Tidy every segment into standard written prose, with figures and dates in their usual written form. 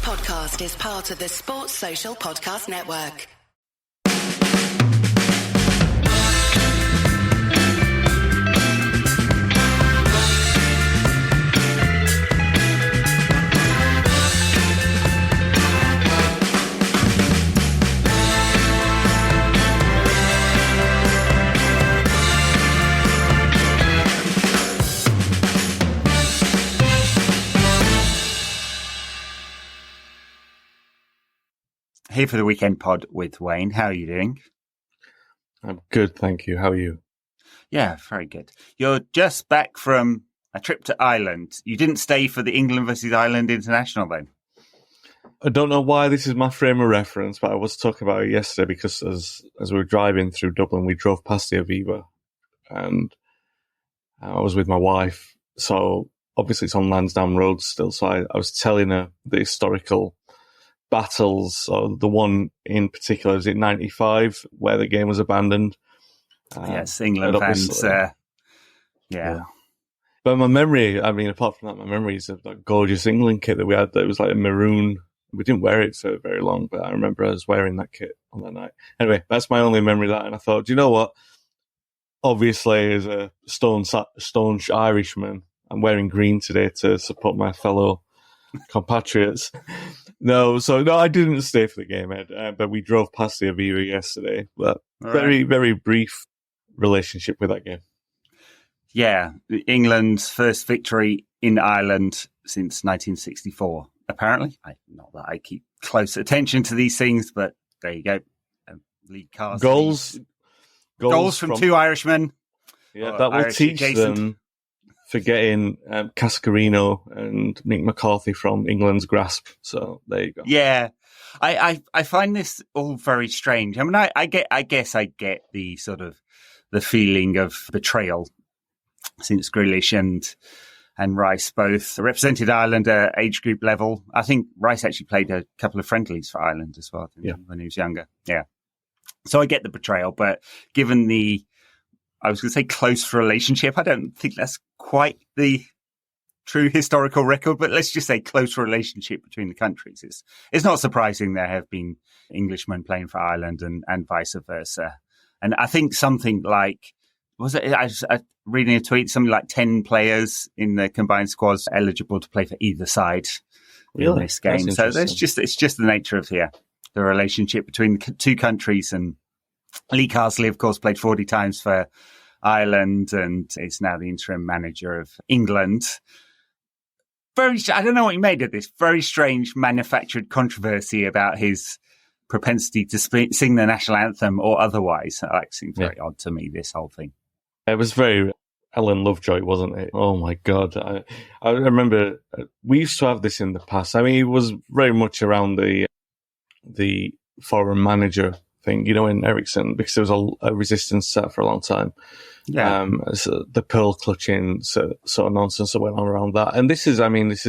podcast is part of the Sports Social Podcast Network. Here for the weekend pod with Wayne. How are you doing? I'm good, thank you. How are you? Yeah, very good. You're just back from a trip to Ireland. You didn't stay for the England versus Ireland international then? I don't know why this is my frame of reference, but I was talking about it yesterday because as we were driving through Dublin, we drove past the Aviva and I was with my wife. So obviously it's on Lansdowne Road still. So I was telling her the historical battles. So the one in particular is in 95 where the game was abandoned. Yes, England fans. Yeah. But my memory, I mean, apart from that, my memory is of that gorgeous England kit that we had that was like a maroon. We didn't wear it for very long, but I remember I was wearing that kit on that night. Anyway, that's my only memory of that. And I thought, do you know what? Obviously, as a staunch Irishman, I'm wearing green today to support my fellow compatriots. No, I didn't stay for the game, Ed, but we drove past the Aviva yesterday. But very, very brief relationship with that game. Yeah, England's first victory in Ireland since 1964, apparently. Not that I keep close attention to these things, but there you go. League cars. Goals from two Irishmen. Yeah, that will Irish teach adjacent. them forgetting Cascarino and Mick McCarthy from England's grasp. So there you go. Yeah, I find this all very strange. I mean, I guess I get the sort of the feeling of betrayal since Grealish and Rice both represented Ireland at age group level. I think Rice actually played a couple of friendlies for Ireland as well when he was younger. Yeah, so I get the betrayal, but given I was going to say close relationship. I don't think that's quite the true historical record, but let's just say close relationship between the countries. It's not surprising there have been Englishmen playing for Ireland and vice versa. And I think something like, I was reading a tweet, something like 10 players in the combined squads eligible to play for either side in this game. So it's just the nature of the relationship between the two countries. And Lee Carsley, of course, played 40 times for Ireland and is now the interim manager of England. I don't know what he made of this very strange manufactured controversy about his propensity to sing the national anthem or otherwise. That seemed very odd to me, this whole thing. It was very Ellen Lovejoy, wasn't it? Oh my God. I remember we used to have this in the past. I mean, it was very much around the foreign manager thing, in Ericsson, because there was a resistance set for a long time. Yeah. So the pearl clutching sort of nonsense that went on around that. And this is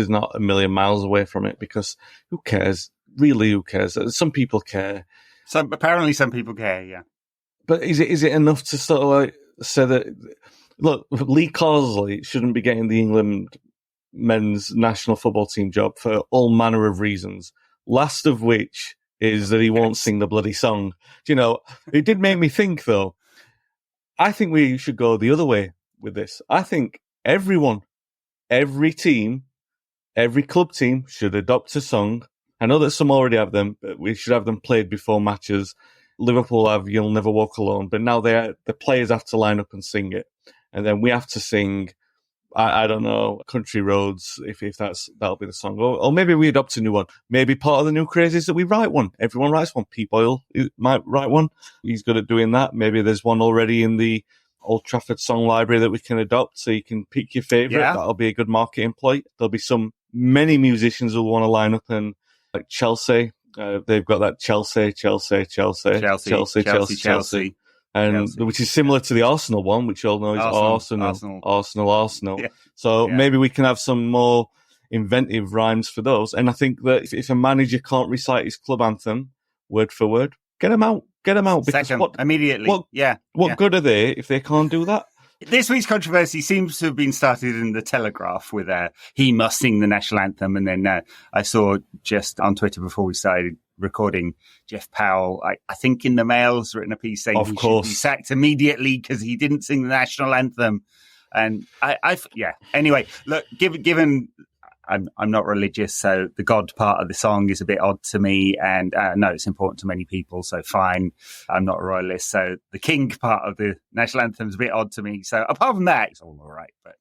not a million miles away from it, because who cares? Really, who cares? Some people care. Apparently some people care, yeah. But is it enough to sort of like say that, look, Lee Carsley shouldn't be getting the England men's national football team job for all manner of reasons, last of which is that he won't sing the bloody song. It did make me think, though. I think we should go the other way with this. I think everyone, every team, every club team should adopt a song. I know that some already have them, but we should have them played before matches. Liverpool have You'll Never Walk Alone, but now the players have to line up and sing it. And then we have to sing, I don't know, Country Roads, if that'll be the song. Or maybe we adopt a new one. Maybe part of the new craze is that we write one. Everyone writes one. Pete Boyle might write one. He's good at doing that. Maybe there's one already in the Old Trafford song library that we can adopt, so you can pick your favourite. Yeah. That'll be a good marketing ploy. There'll be many musicians who want to line up, and like Chelsea, they've got that Chelsea. And which is similar to the Arsenal one, which you all know is Arsenal. Yeah. So maybe we can have some more inventive rhymes for those. And I think that if a manager can't recite his club anthem word for word, get him out. Because immediately. What good are they if they can't do that? This week's controversy seems to have been started in the Telegraph with he must sing the national anthem. And then I saw just on Twitter before we started recording, Jeff Powell, I think in the Mail's written a piece saying he should be sacked immediately because he didn't sing the national anthem. And anyway, look, given I'm not religious, so the God part of the song is a bit odd to me, and I know it's important to many people, so fine. I'm not a royalist, so the King part of the national anthem is a bit odd to me. So apart from that, it's all right. But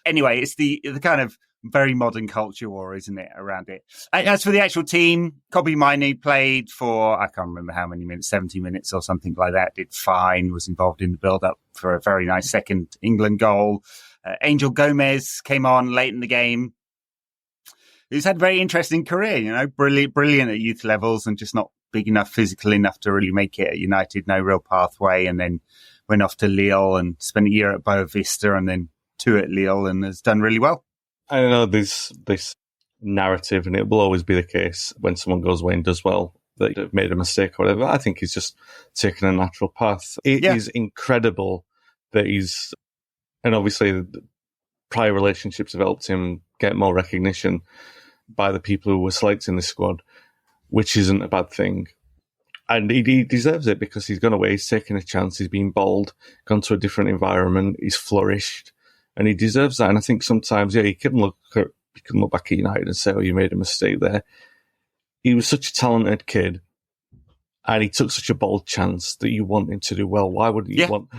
anyway, it's the kind of very modern culture war, isn't it, around it? As for the actual team, Kobbie Mainoo played for, I can't remember how many minutes, 70 minutes or something like that, did fine, was involved in the build-up for a very nice second England goal. Angel Gomez came on late in the game. He's had a very interesting career, brilliant at youth levels and just not big enough, physical enough to really make it at United, no real pathway, and then went off to Lille and spent a year at Boa Vista and then 2 at Lille and has done really well. I know this narrative, and it will always be the case when someone goes away and does well, that they've made a mistake or whatever. I think he's just taken a natural path. It is incredible that and obviously the prior relationships have helped him get more recognition by the people who were selecting the squad, which isn't a bad thing. And he deserves it because he's gone away, he's taken a chance, he's been bold, gone to a different environment, he's flourished, and he deserves that. And I think sometimes, you can look back at United and say, oh, you made a mistake there. He was such a talented kid, and he took such a bold chance that you want him to do well. Why would you want...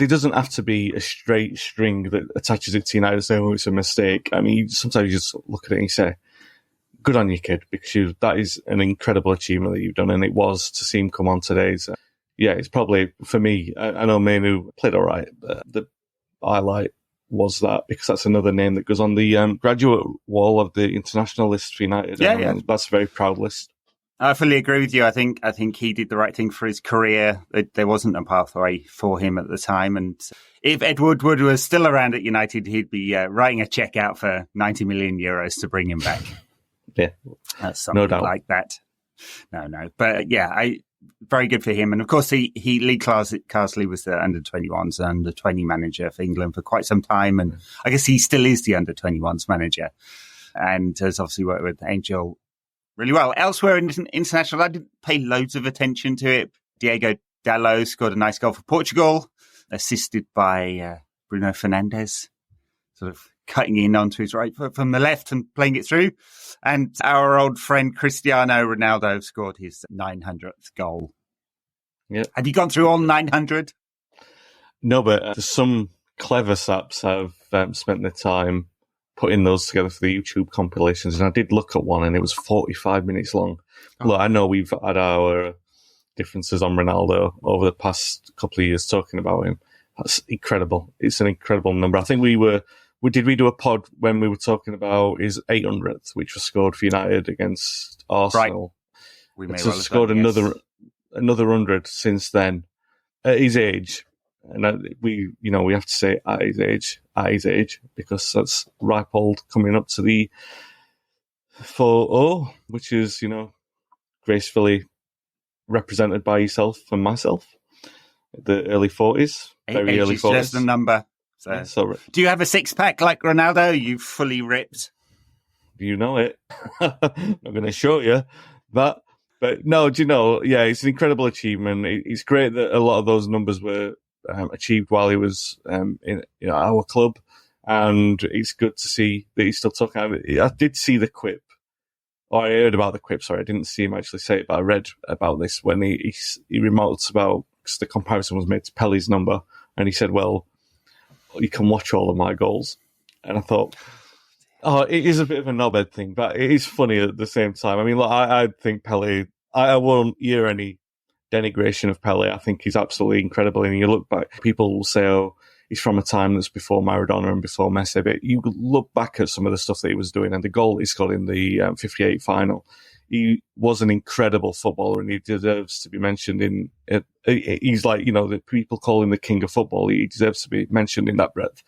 It doesn't have to be a straight string that attaches it to United and say, oh, it's a mistake. I mean, sometimes you just look at it and you say, good on you, kid, because that is an incredible achievement that you've done, and it was to see him come on today. So, it's probably, for me, I know Mainoo played all right, but the highlight was that, because that's another name that goes on the graduate wall of the international list for United. That's a very proud list. I fully agree with you. I think he did the right thing for his career. There wasn't a pathway for him at the time. And if Ed Woodward was still around at United, he'd be writing a cheque out for 90 million euros to bring him back. Yeah. Something no doubt. Like that. No. But very good for him. And of course, Lee Carsley was the under-21s and under-20 manager for England for quite some time. And I guess he still is the under-21s manager. And has obviously worked with Angel really well. Elsewhere in international, I didn't pay loads of attention to it. Diego Dalot scored a nice goal for Portugal, assisted by Bruno Fernandes, sort of cutting in onto his right foot from the left and playing it through. And our old friend Cristiano Ronaldo scored his 900th goal. Yep. Have you gone through all 900? No, but some clever saps have spent their time putting those together for the YouTube compilations. And I did look at one, and it was 45 minutes long. Oh. Look, I know we've had our differences on Ronaldo over the past couple of years talking about him. That's incredible. It's an incredible number. I think we do a pod when we were talking about his 800th, which was scored for United against Arsenal. Right. We may so well have scored done, another 100 since then. At his age, and we have to say at his age, because that's ripe old coming up to the 40, which is, gracefully represented by yourself and myself. The early 40s, very early 40s. Just a number. So, do you have a six-pack like Ronaldo? Are you fully ripped? You know it. I'm not going to show you that. But no, it's an incredible achievement. It's great that a lot of those numbers were achieved while he was in our club. And it's good to see that he's still talking about it. I did see the quip. Or I heard about the quip, sorry. I didn't see him actually say it, but I read about this when he remarked about, because the comparison was made to Pele's number. And he said, well, you can watch all of my goals. And I thought, it is a bit of a knobhead thing, but it is funny at the same time. I mean, look, I think Pele, I won't hear any denigration of Pele. I think he's absolutely incredible. And you look back, people will say, oh, he's from a time that's before Maradona and before Messi. But you look back at some of the stuff that he was doing, and the goal he scored in the 58 final. He was an incredible footballer, and he deserves to be mentioned in it. He's like, the people call him the king of football. He deserves to be mentioned in that breadth.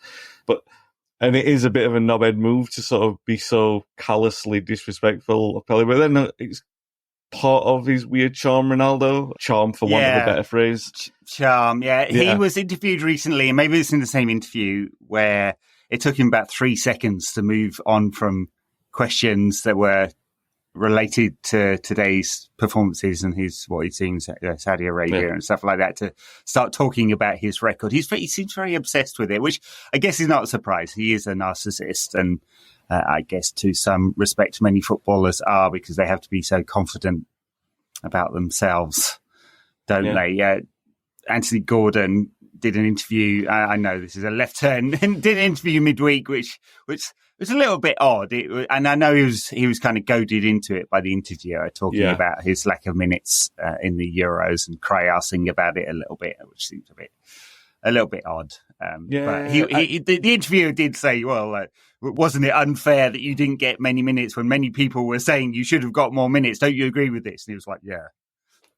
And it is a bit of a knobhead move to sort of be so callously disrespectful of Pele. But then part of his weird charm, Ronaldo. Charm, for want of a better phrase. Charm, yeah. He was interviewed recently, and maybe it's in the same interview, where it took him about 3 seconds to move on from questions that were related to today's performances and what he'd seen in Saudi Arabia and stuff like that, to start talking about his record. He seems very obsessed with it, which I guess is not a surprise. He is a narcissist, and I guess to some respect many footballers are, because they have to be so confident about themselves, don't they? Yeah. Anthony Gordon did an interview. I know this is a left turn. Did an interview midweek, which was a little bit odd. And I know he was kind of goaded into it by the interviewer, talking about his lack of minutes in the Euros and cry-arsing about it a little bit, which seems a little bit odd. But the interviewer did say, well, wasn't it unfair that you didn't get many minutes when many people were saying you should have got more minutes? Don't you agree with this? And he was like, yeah.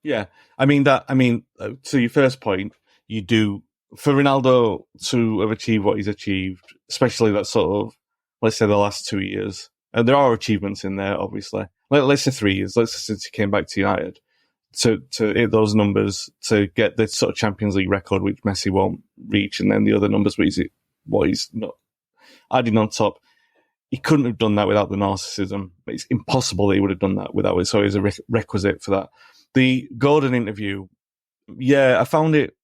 Yeah. I mean, to your first point, you do, for Ronaldo to have achieved what he's achieved, especially that sort of, let's say the last 2 years, and there are achievements in there, obviously. Let's say 3 years, let's say since he came back to United, to hit those numbers, to get the sort of Champions League record, which Messi won't reach, and then the other numbers, what he's not adding on top. He couldn't have done that without the narcissism. It's impossible that he would have done that without it, so it's a requisite for that. The Gordon interview, I found it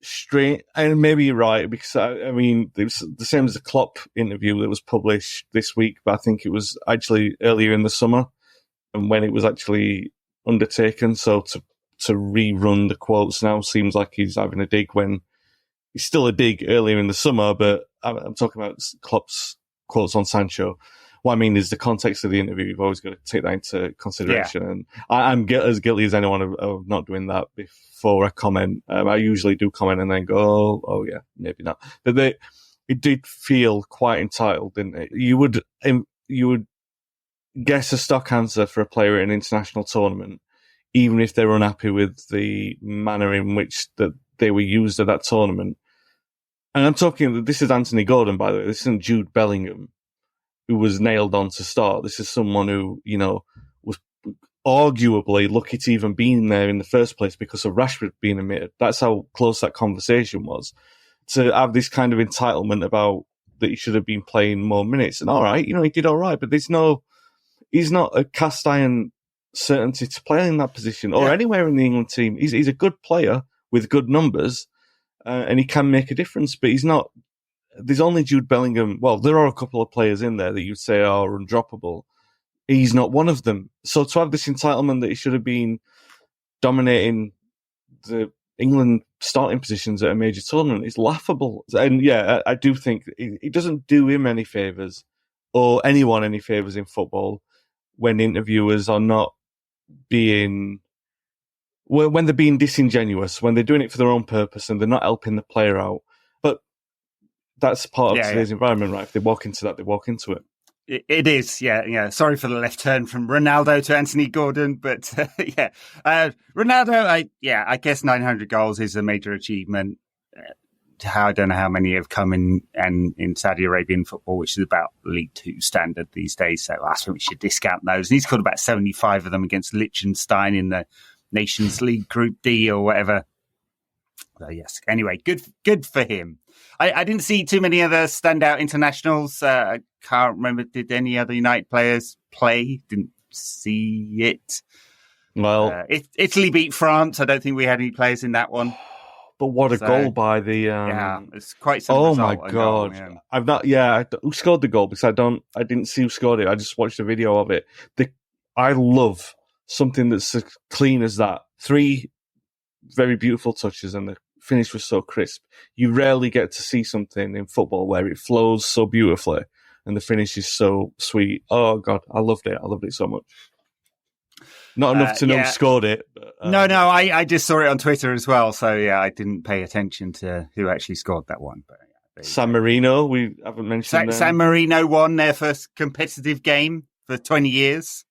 strange, and maybe you're right, because I mean, it was the same as the Klopp interview that was published this week, but I think it was actually earlier in the summer, and when it was actually undertaken. So to rerun the quotes now seems like he's having a dig when he's still a dig earlier in the summer, but I'm talking about Klopp's quotes on Sancho. What I mean is the context of the interview. You've always got to take that into consideration. And I'm as guilty as anyone of not doing that before I comment. I usually do comment and then go, oh yeah, maybe not. But it did feel quite entitled, didn't it? You would guess a stock answer for a player at an international tournament, even if they were unhappy with the manner in which that they were used at that tournament. And I'm talking, this is Anthony Gordon, by the way. This isn't Jude Bellingham, who was nailed on to start. This is someone who, was arguably lucky to even being there in the first place because of Rashford being omitted. That's how close that conversation was. To have this kind of entitlement about that he should have been playing more minutes. And all right, he did all right, but he's not a cast iron certainty to play in that position or anywhere in the England team. He's a good player with good numbers, and he can make a difference, but he's not. There's only Jude Bellingham. Well, there are a couple of players in there that you'd say are undroppable. He's not one of them. So to have this entitlement that he should have been dominating the England starting positions at a major tournament is laughable. And I do think it doesn't do him any favours or anyone any favours in football when interviewers are not being, when they're being disingenuous, when they're doing it for their own purpose and they're not helping the player out. But that's part of today's environment, right? If they walk into that, they walk into it. It is, yeah. Sorry for the left turn from Ronaldo to Anthony Gordon, but Ronaldo, I guess 900 goals is a major achievement. I don't know how many have come in Saudi Arabian football, which is about League 2 standard these days. So I think we should discount those. And he's got about 75 of them against Liechtenstein in the Nations League Group D or whatever. So yes. Anyway, good for him. I didn't see too many other standout internationals. I can't remember. Did any other United players play? Didn't see it. Well, Italy beat France. I don't think we had any players in that one. But what a goal by the! It's quite some oh result, my god! I've not. Yeah, who scored the goal? Because I didn't see who scored it. I just watched a video of it. I love something that's as clean as that. 3 very beautiful touches, and the finish was so crisp. You rarely get to see something in football where it flows so beautifully and the finish is so sweet. Oh god, I loved it. I loved it so much. Not enough to know who scored it. But, No, I just saw it on Twitter as well. So, I didn't pay attention to who actually scored that one. But San Marino, we haven't mentioned San Marino won their first competitive game for 20 years.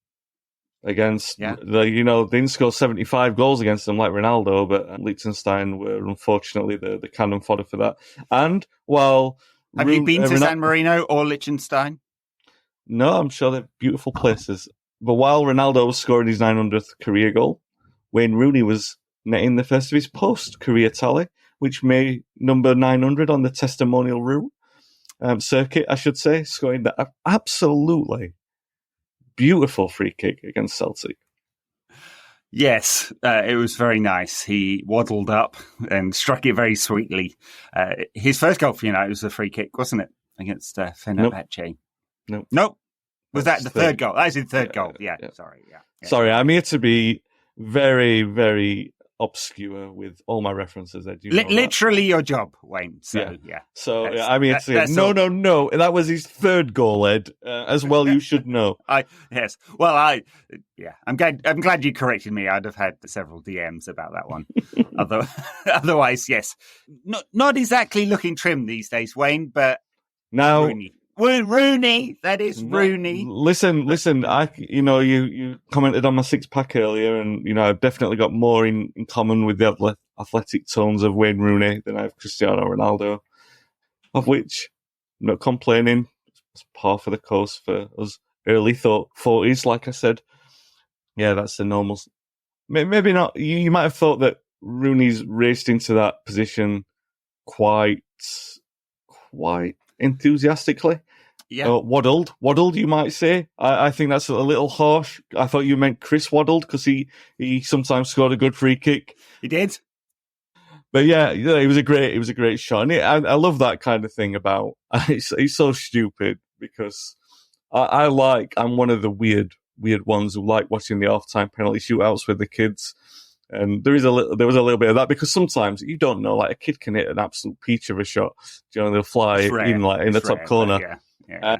Against, they didn't score 75 goals against them like Ronaldo, but Liechtenstein were unfortunately the cannon fodder for that. And while... Have you been to San Marino or Liechtenstein? No, I'm sure they're beautiful places. But while Ronaldo was scoring his 900th career goal, Wayne Rooney was netting the first of his post-career tally, which made number 900 on the testimonial route circuit, I should say, scoring that absolutely beautiful free kick against Celtic. Yes, it was very nice. He waddled up and struck it very sweetly. His first goal for United was a free kick, wasn't it? Against Fenerbahce. Nope. Was that the third goal? That was the third goal. Yeah. Sorry. Yeah. Sorry, I'm here to be very, very obscure with all my references. I do literally your job, Wayne. So, yeah. So, I'm here to say, no. That was his third goal, Ed. As well, you should know. Yes. Well, I'm glad you corrected me. I'd have had several DMs about that one. Otherwise, yes. Not exactly looking trim these days, Wayne, but now. Rooney, that is Rooney. Listen. You commented on my 6-pack earlier, and I've definitely got more in common with the athletic tones of Wayne Rooney than I have Cristiano Ronaldo. Of which, I'm not complaining. It's par for the course for us early 40s. Like I said, yeah, that's the normal. Maybe not. You might have thought that Rooney's raced into that position quite enthusiastically. Yeah. Waddled, you might say. I think that's a little harsh. I thought you meant Chris waddled because he sometimes scored a good free kick. He did. But yeah, it was a great shot. And I love that kind of thing about, it's so stupid because I'm one of the weird ones who like watching the half-time penalty shootouts with the kids. And there was a little bit of that because sometimes you don't know, like a kid can hit an absolute peach of a shot. They'll fly in the top corner. Yeah.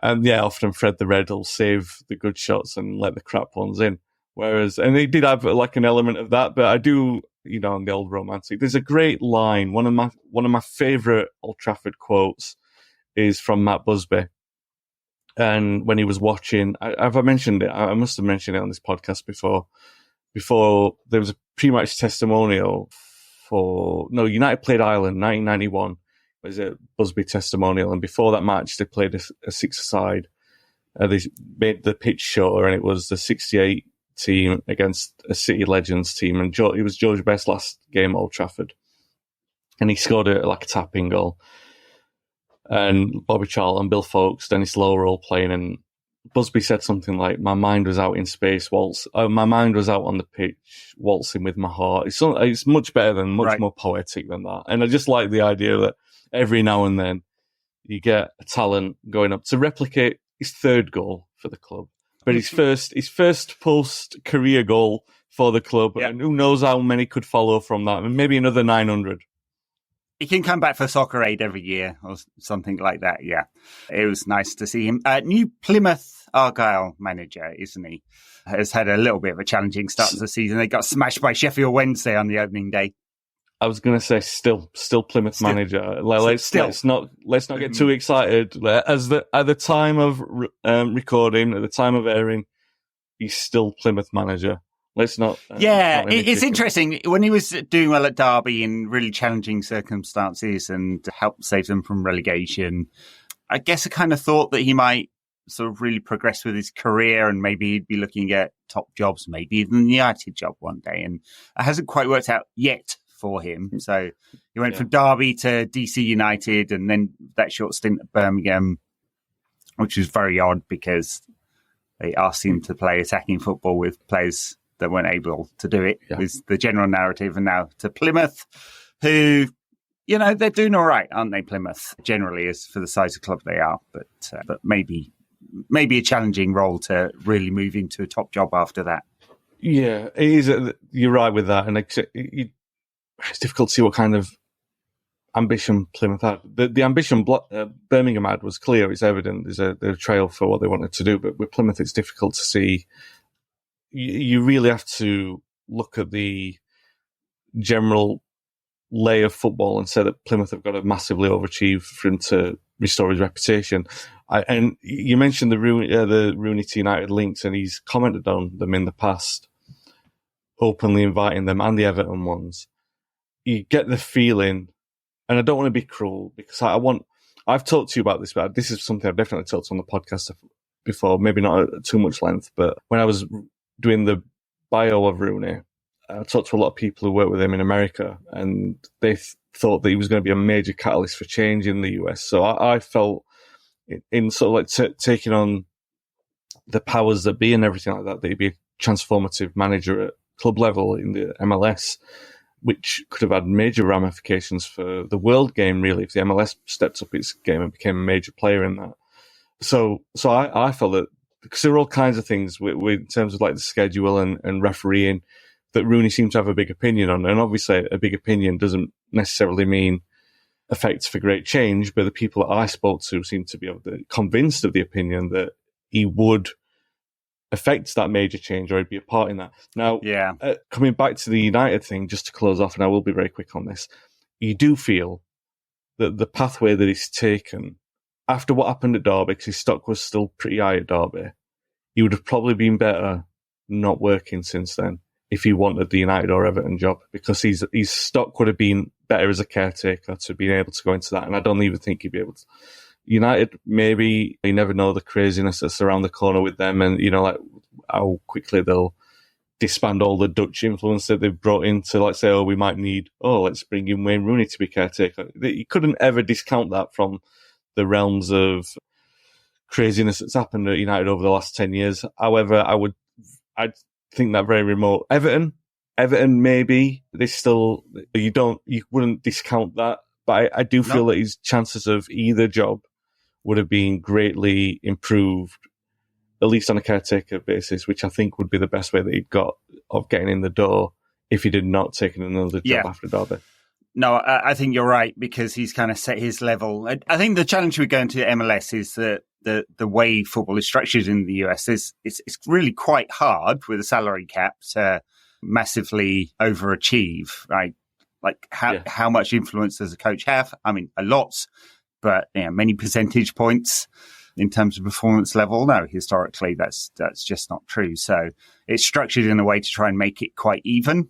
And often Fred the Red will save the good shots and let the crap ones in. And he did have like an element of that, but I do, on the old romantic. There's a great line. One of my favourite Old Trafford quotes is from Matt Busby. And when he was watching, have I mentioned it? I must have mentioned it on this podcast before. Before there was a pre-match testimonial United played Ireland 1991. Was a Busby testimonial, and before that match they played a 6-a-side. They made the pitch shorter, and it was the 68 team against a City Legends team, and it was George Best's last game at Old Trafford, and he scored a tapping goal. And Bobby Charlton, Bill Foulkes, Dennis Lowe were all playing, and Busby said something like, "My mind was out in space, my mind was out on the pitch, waltzing with my heart." It's much better than, much more poetic than that. And I just like the idea that every now and then you get a talent going up to replicate his third goal for the club, but his first post-career goal for the club, and who knows how many could follow from that, and maybe another 900. He can come back for Soccer Aid every year or something like that, yeah. It was nice to see him. New Plymouth Argyle manager, isn't he? Has had a little bit of a challenging start to the season. They got smashed by Sheffield Wednesday on the opening day. I was going to say still Plymouth manager. Let's not get too excited. At the time of recording, at the time of airing, he's still Plymouth manager. Let's not. It's interesting when he was doing well at Derby in really challenging circumstances and helped save them from relegation. I guess I kind of thought that he might sort of really progress with his career and maybe he'd be looking at top jobs, maybe even the United job one day. And it hasn't quite worked out yet for him. So he went from Derby to DC United and then that short stint at Birmingham, which was very odd because they asked him to play attacking football with players that weren't able to do it, was the general narrative. And now to Plymouth, who, they're doing all right, aren't they, Plymouth, generally, as for the size of club they are. But maybe a challenging role to really move into a top job after that. Yeah, it is. You're right with that. And it's difficult to see what kind of ambition Plymouth had. The ambition Birmingham had was clear. It's evident. There's a trail for what they wanted to do. But with Plymouth, it's difficult to see. You really have to look at the general lay of football and say that Plymouth have got to massively overachieve for him to restore his reputation. And you mentioned the Rooney to United links, and he's commented on them in the past, openly inviting them, and the Everton ones. You get the feeling, and I don't want to be cruel because I've talked to you about this, but this is something I've definitely talked on the podcast before, maybe not at too much length, but when I was doing the bio of Rooney, I talked to a lot of people who work with him in America, and they thought that he was going to be a major catalyst for change in the US. So I felt in sort of like taking on the powers that be and everything like that, that he'd be a transformative manager at club level in the MLS, which could have had major ramifications for the world game, really, if the MLS stepped up its game and became a major player in that. So I felt that, because there are all kinds of things with in terms of like the schedule and refereeing that Rooney seemed to have a big opinion on. And obviously a big opinion doesn't necessarily mean effects for great change, but the people that I spoke to seemed to be convinced of the opinion that he would affect that major change, or he'd be a part in that. Now, coming back to the United thing, just to close off, and I will be very quick on this, you do feel that the pathway that he's taken, after what happened at Derby, because his stock was still pretty high at Derby, he would have probably been better not working since then if he wanted the United or Everton job, because his stock would have been better as a caretaker to be able to go into that, and I don't even think he'd be able to. United, maybe, you never know the craziness that's around the corner with them, and like how quickly they'll disband all the Dutch influence that they've brought in to, like, say, let's bring in Wayne Rooney to be caretaker. You couldn't ever discount that from the realms of craziness that's happened at United over the last 10 years. However, I'd think that very remote. Everton, maybe you wouldn't discount that, but I do feel that his chances of either job would have been greatly improved, at least on a caretaker basis, which I think would be the best way that he'd got of getting in the door if he did not take another job after Derby. No, I think you're right, because he's kind of set his level. I think the challenge with going to MLS is that the way football is structured in the US is it's really quite hard with a salary cap to massively overachieve, right? Like how much influence does a coach have? I mean, a lot, but many percentage points in terms of performance level. No, historically, that's just not true. So it's structured in a way to try and make it quite even,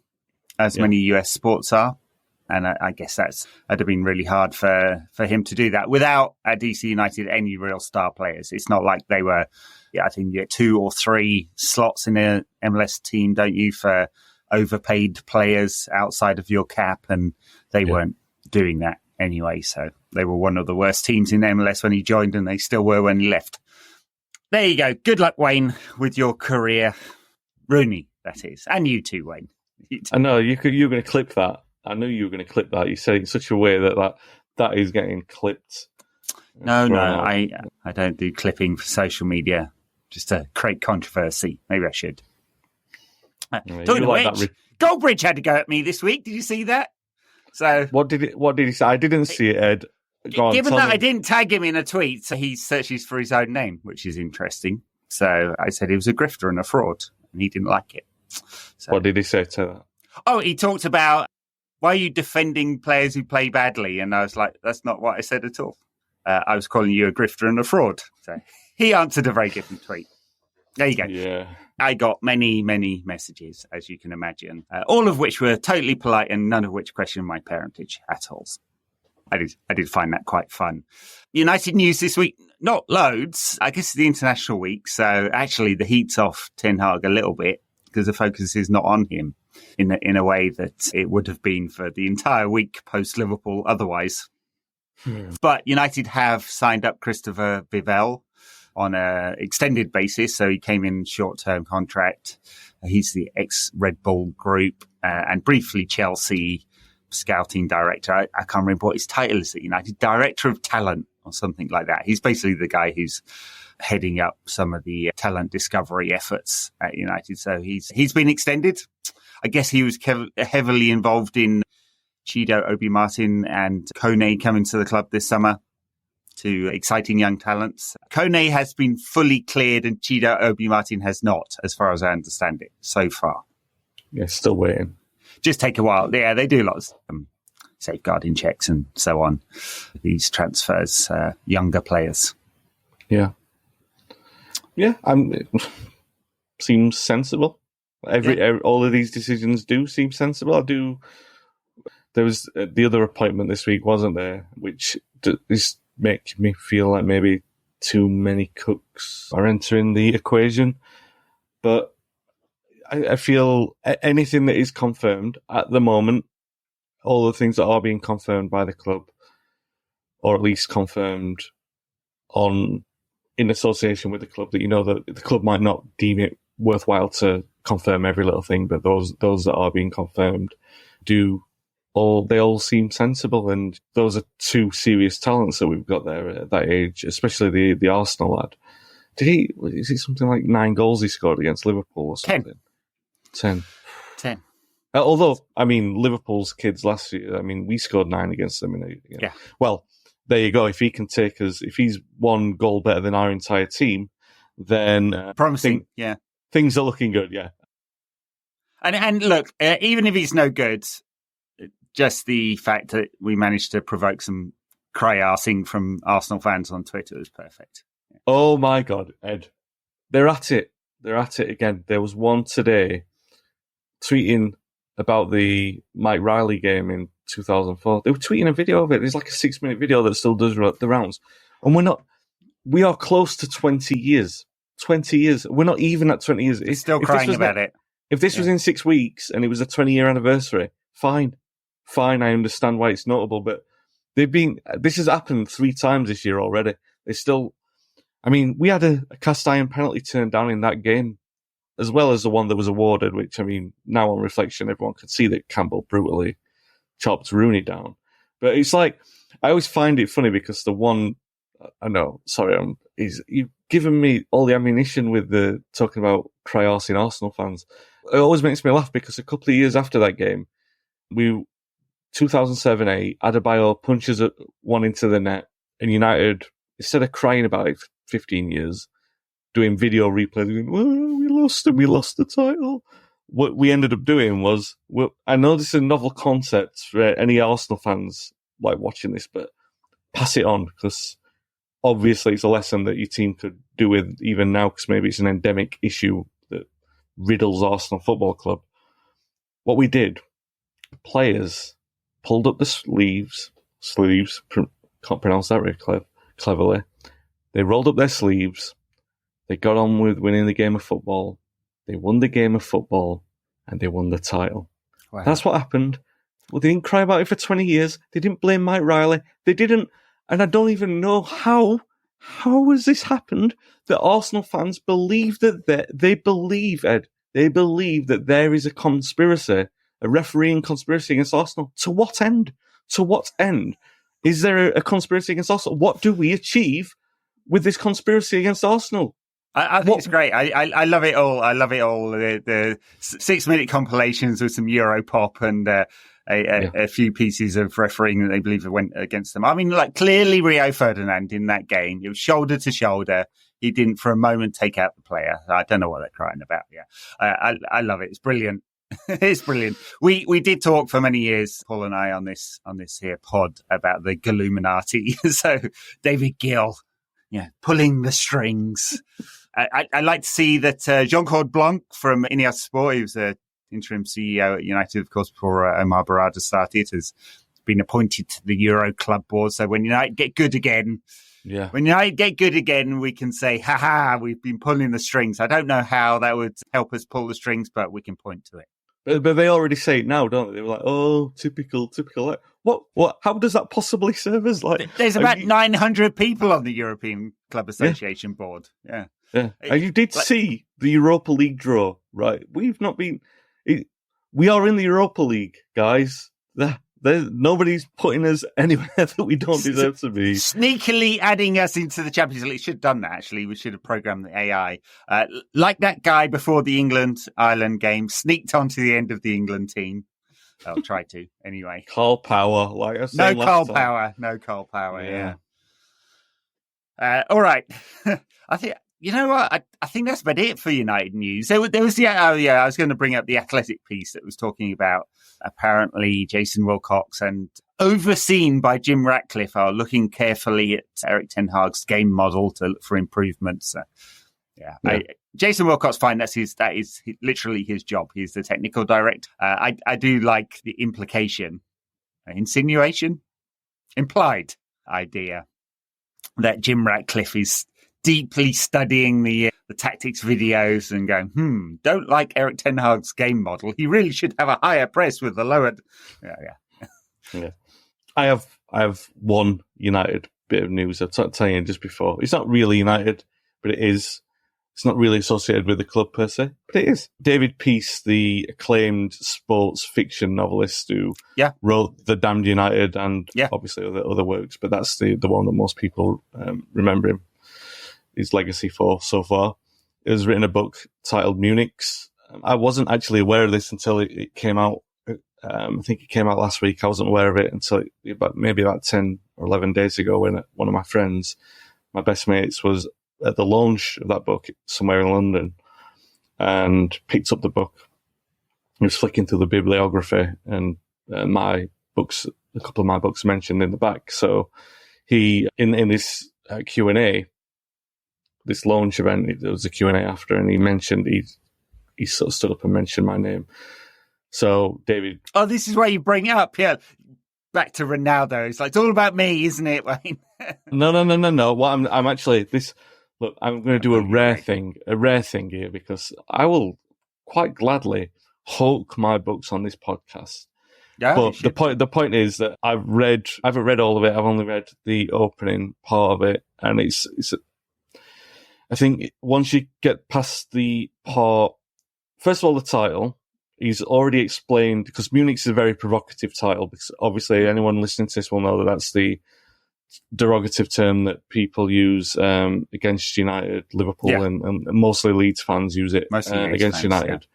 as many US sports are. And I guess that'd have been really hard for him to do that without, at DC United, any real star players. It's not like they were, I think you get 2 or 3 slots in a MLS team, don't you, for overpaid players outside of your cap, and they weren't doing that anyway. So they were one of the worst teams in MLS when he joined, and they still were when he left. There you go. Good luck, Wayne, with your career. Rooney, that is. And you too, Wayne. I know, you're going to clip that. I knew you were going to clip that. You said it in such a way that is getting clipped. No, I don't do clipping for social media, just to create controversy. Maybe I should. Talking of which, Goldbridge had to go at me this week. Did you see that? So what did he say? I didn't see it, Ed. Given that I didn't tag him in a tweet, so he searches for his own name, which is interesting. So I said he was a grifter and a fraud, and he didn't like it. So, what did he say to that? Oh, he talked about, why are you defending players who play badly? And I was like, that's not what I said at all. I was calling you a grifter and a fraud. So he answered a very different tweet. There you go. Yeah. I got many, many messages, as you can imagine, all of which were totally polite and none of which questioned my parentage at all. I did find that quite fun. United news this week, not loads. I guess it's the international week. So actually the heat's off Ten Hag a little bit, because the focus is not on him in a way that it would have been for the entire week post-Liverpool otherwise. But United have signed up Christopher Vivell on an extended basis, so he came in short-term contract. He's the ex-Red Bull Group and briefly Chelsea scouting director. I can't remember what his title is at United, Director of Talent or something like that. He's basically the guy who's heading up some of the talent discovery efforts at United. So he's been extended. I guess he was heavily involved in Chido Obi-Martin and Kone coming to the club this summer, two exciting young talents. Kone has been fully cleared and Chido Obi-Martin has not, as far as I understand it, so far. Yeah, still waiting. Just take a while. Yeah, they do lots of safeguarding checks and so on. These transfers, younger players. Yeah. Yeah, seems sensible. All of these decisions do seem sensible. There was the other appointment this week, wasn't there? Which is making me feel like maybe too many cooks are entering the equation. But I feel anything that is confirmed at the moment, all the things that are being confirmed by the club, or at least confirmed in association with the club, that that the club might not deem it worthwhile to confirm every little thing, but those that are being confirmed they all seem sensible, and those are two serious talents that we've got there at that age, especially the Arsenal lad. Is it something like 9 goals he scored against Liverpool or something? 10. Although, Liverpool's kids last year, we scored 9 against them. Yeah. Well, there you go. If he can take us, if he's 1 goal better than our entire team, then promising. Things are looking good. Yeah. And look, even if he's no good, just the fact that we managed to provoke some cry-arsing from Arsenal fans on Twitter was perfect. Yeah. Oh my God, Ed. They're at it. They're at it again. There was one today tweeting about the Mike Riley game in 2004. They were tweeting a video of it. There's like a 6-minute video that still does the rounds. And we are close to 20 years. 20 years. We're not even at 20 years. It's still crying about it. If this was in 6 weeks and it was a 20-year anniversary, fine, I understand why it's notable. But this has happened 3 times this year already. They still, we had a cast iron penalty turned down in that game, as well as the one that was awarded, which, now on reflection, everyone could see that Campbell brutally chopped Rooney down. But it's like, I always find it funny because the one, you've given me all the ammunition with the talking about cry-arsing Arsenal fans. It always makes me laugh because a couple of years after that game, 2007-8, Adebayo punches one into the net, and United, instead of crying about it for 15 years, doing video replay, going, we lost the title. What we ended up doing was, I know this is a novel concept for any Arsenal fans like watching this, but pass it on, because obviously it's a lesson that your team could do with even now, because maybe it's an endemic issue that riddles Arsenal Football Club. What we did, players pulled up the sleeves, can't pronounce that very cleverly. They rolled up their sleeves. They got on with winning the game of football. They won the game of football, and they won the title. Wow. That's what happened. Well, they didn't cry about it for 20 years. They didn't blame Mike Riley. They didn't, and I don't even know how has this happened, that Arsenal fans believe that they believe, Ed, they believe that there is a conspiracy, a refereeing conspiracy against Arsenal. To what end? To what end? Is there a conspiracy against Arsenal? What do we achieve with this conspiracy against Arsenal? I think it's great. I love it all. I love it all. The 6-minute compilations with some Europop and a few pieces of refereeing that they believe went against them. Clearly Rio Ferdinand in that game, it was shoulder to shoulder. He didn't for a moment take out the player. I don't know what they're crying about. Yeah, I love it. It's brilliant. It's brilliant. We did talk for many years, Paul and I, on this here pod about the Gilluminati. So David Gill, pulling the strings. I like to see that Jean-Claude Blanc from Ineos Sport, he was the interim CEO at United, of course, before Omar Barada started, has been appointed to the Euro Club Board. So when United get good again, we can say, we've been pulling the strings. I don't know how that would help us pull the strings, but we can point to it. But they already say it now, don't they? They were like, oh, typical. What? How does that possibly serve us? There's about 900 people on the European Club Association board. Yeah. Yeah. And you did see the Europa League draw, right? We've not been... We are in the Europa League, guys. Nobody's putting us anywhere that we don't deserve to be. Sneakily adding us into the Champions League. Should have done that, actually. We should have programmed the AI. Like that guy before the England-Ireland game, sneaked onto the end of the England team. I'll try to, anyway. Carl Power, like I said No Carl Power, yeah. All right. I think... You know what? I think that's about it for United news. There was I was going to bring up the Athletic piece that was talking about apparently Jason Wilcox and overseen by Jim Ratcliffe are looking carefully at Eric Ten Hag's game model to look for improvements. Jason Wilcox, fine. That is literally his job. He's the technical director. I do like the implication, insinuation, implied idea that Jim Ratcliffe is deeply studying the tactics videos and going, don't like Eric Ten Hag's game model. He really should have a higher press with the lower. Yeah. I have one United bit of news. I'll tell you just before. It's not really United, but it is. It's not really associated with the club per se, but it is. David Peace, the acclaimed sports fiction novelist who wrote The Damned United and obviously other works, but that's the one that most people remember his legacy for so far. He has written a book titled Munich's. I wasn't actually aware of this until it came out. I think it came out last week. I wasn't aware of it until maybe about 10 or 11 days ago when one of my friends, my best mates, was at the launch of that book somewhere in London and picked up the book. He was flicking through the bibliography and my books, a couple of my books mentioned in the back. So he, in this Q&A, this launch event, there was a Q&A after, and he mentioned, he sort of stood up and mentioned my name. So David. Oh, this is why you bring it up. Yeah. Back to Ronaldo. It's like, it's all about me, isn't it, Wayne? No. What I'm actually, look, I'm going to do a rare thing here, because I will quite gladly hulk my books on this podcast. Yeah, but the point is that I haven't read all of it. I've only read the opening part of it, and I think once you get past the part, first of all, the title, he's already explained, because Munich's is a very provocative title, because obviously anyone listening to this will know that that's the derogative term that people use against United, Liverpool, and mostly Leeds fans use it against fans, United.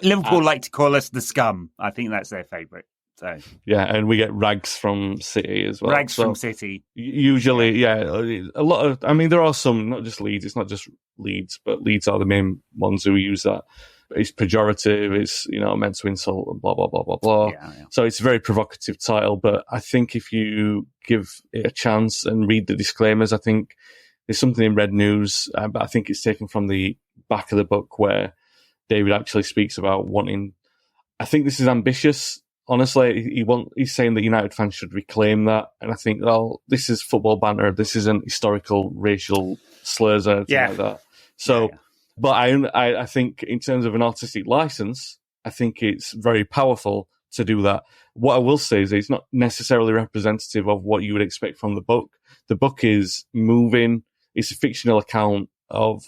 Liverpool like to call us the scum. I think that's their favourite. So and we get rags from City as well. Rags from City. Usually, a lot of. I mean, there are some, not just Leeds. It's not just Leeds, but Leeds are the main ones who use that. It's pejorative. It's meant to insult and blah blah blah blah blah. So it's a very provocative title. But I think if you give it a chance and read the disclaimers, I think there's something in Red News. But I think it's taken from the back of the book where David actually speaks about wanting. I think this is ambitious. Honestly, he's saying that United fans should reclaim that, and I think, this is football banter. This isn't historical racial slurs or anything like that. So. But I think in terms of an artistic license, I think it's very powerful to do that. What I will say is it's not necessarily representative of what you would expect from the book. The book is moving. It's a fictional account of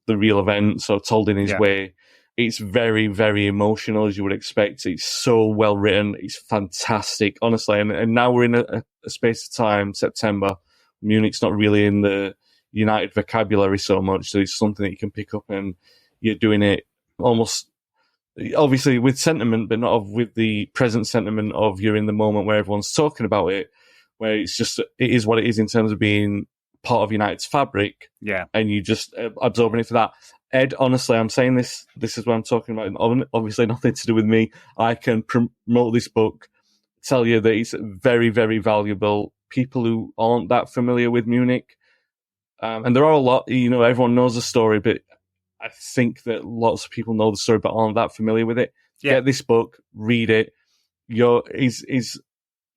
the real event, so told in his way. It's very, very emotional, as you would expect. It's so well written. It's fantastic, honestly. And now we're in a space of time, September. Munich's not really in the United vocabulary so much, so it's something that you can pick up, and you're doing it almost obviously with sentiment, but not with the present sentiment of you're in the moment where everyone's talking about it, where it is what it is in terms of being part of United's fabric, and you just absorbing it for that. Ed, honestly, I'm saying this is what I'm talking about, obviously nothing to do with me. I can promote this book, tell you that it's very, very valuable. People who aren't that familiar with Munich, and there are a lot, everyone knows the story, but I think that lots of people know the story but aren't that familiar with it. Get this book, read it.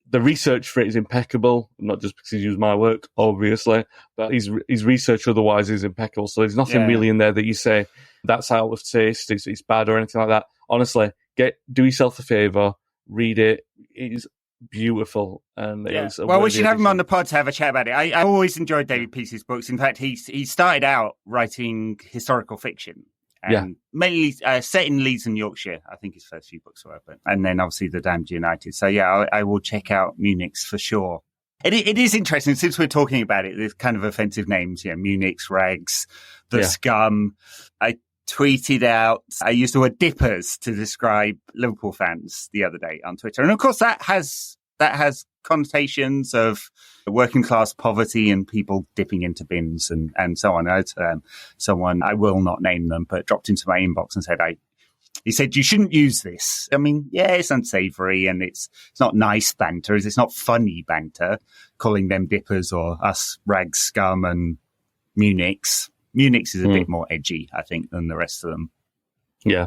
The research for it is impeccable, not just because he's used my work, obviously, but his research otherwise is impeccable. So there's nothing really in there that you say that's out of taste, it's bad or anything like that. Honestly, do yourself a favour, read it. It is beautiful. And we should have him on the pod to have a chat about it. I always enjoyed David Peace's books. In fact, he started out writing historical fiction, and mainly set in Leeds and Yorkshire. I think his first few books were, and then obviously The Damned United. So I will check out Munich's for sure. It is interesting, since we're talking about it, there's kind of offensive names, Munich's, Rags, the Scum. I tweeted out, I used the word dippers to describe Liverpool fans the other day on Twitter. And of course that has connotations of working class poverty and people dipping into bins and so on. I had someone, I will not name them, but dropped into my inbox and said, he said, you shouldn't use this. I mean, it's unsavory and it's not nice banter. It's not funny banter, calling them dippers or us Rags, Scum and Munich's. Munich's is a bit more edgy, I think, than the rest of them. Yeah.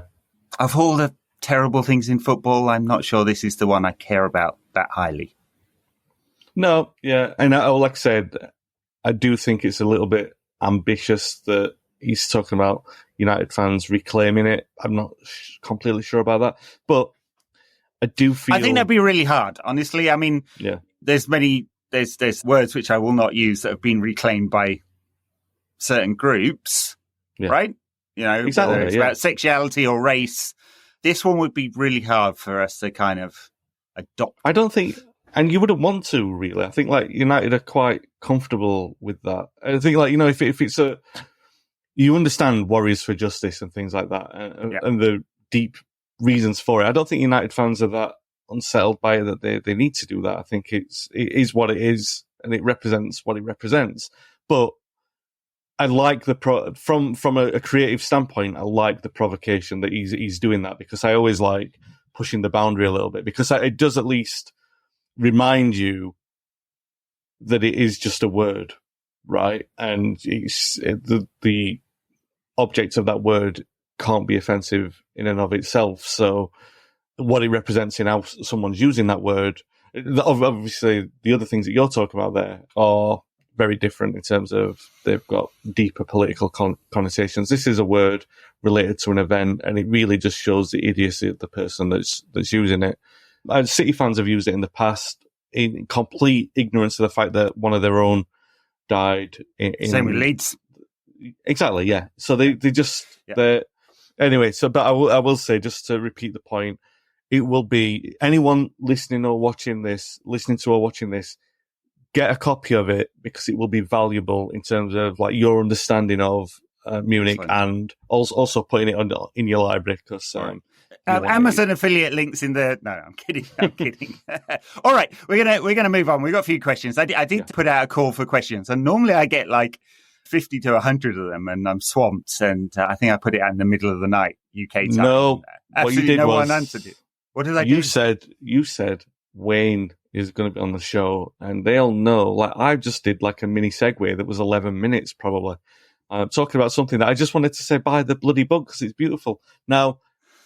Of all the terrible things in football, I'm not sure this is the one I care about that highly. No, yeah. And like I said, I do think it's a little bit ambitious that he's talking about United fans reclaiming it. I'm not completely sure about that. But I do feel... I think that'd be really hard, honestly. I mean, there's words which I will not use that have been reclaimed by certain groups, right? Exactly, whether it's about sexuality or race. This one would be really hard for us to kind of adopt. I don't think, and you wouldn't want to, really. I think, like, United are quite comfortable with that. I think, like, if it's you understand Warriors for Justice and things like that, and the deep reasons for it. I don't think United fans are that unsettled by it that they need to do that. I think it is what it is, and it represents what it represents. But I like from a creative standpoint, I like the provocation that he's doing that, because I always like pushing the boundary a little bit, because it does at least remind you that it is just a word, right? And the object of that word can't be offensive in and of itself. So what it represents in how someone's using that word, obviously the other things that you're talking about there are very different in terms of they've got deeper political connotations. This is a word related to an event, and it really just shows the idiocy of the person that's using it. And City fans have used it in the past in complete ignorance of the fact that one of their own died. Same with Leeds. Exactly, yeah. So they just... Anyway, but I will say, just to repeat the point, it will be anyone listening to or watching this, get a copy of it, because it will be valuable in terms of like your understanding of Munich. Excellent. And also putting it in your library, because Amazon affiliate links in the... No, I'm kidding. All right, we're gonna move on. We've got a few questions. I did put out a call for questions, and normally I get like 50 to 100 of them, and I'm swamped. And I think I put it out in the middle of the night, UK time. No, what you did no was one answered it. What did I do? You said Wayne is going to be on the show, and they'll know. Like, I just did like a mini segue that was 11 minutes probably, talking about something that I just wanted to say, buy the bloody book because it's beautiful. Now,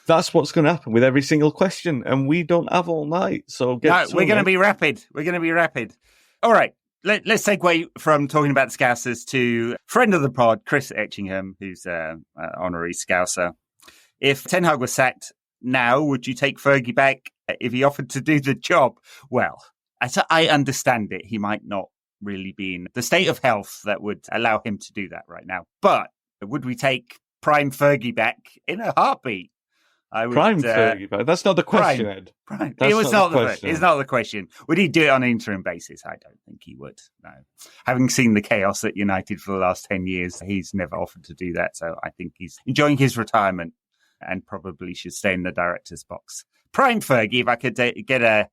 that's what's going to happen with every single question, and we don't have all night. So we're going to be rapid. All right. Let's segue from talking about the Scousers to friend of the pod, Chris Etchingham, who's an honorary Scouser. If Ten Hag was sacked now, would you take Fergie back if he offered to do the job? Well, I understand it. He might not really be in the state of health that would allow him to do that right now. But would we take prime Fergie back in a heartbeat? Fergie back? That's not the question, Ed. Prime. It's not the question. Would he do it on an interim basis? I don't think he would. No. Having seen the chaos at United for the last 10 years, he's never offered to do that. So I think he's enjoying his retirement and probably should stay in the director's box. Prime Fergie, if I could get a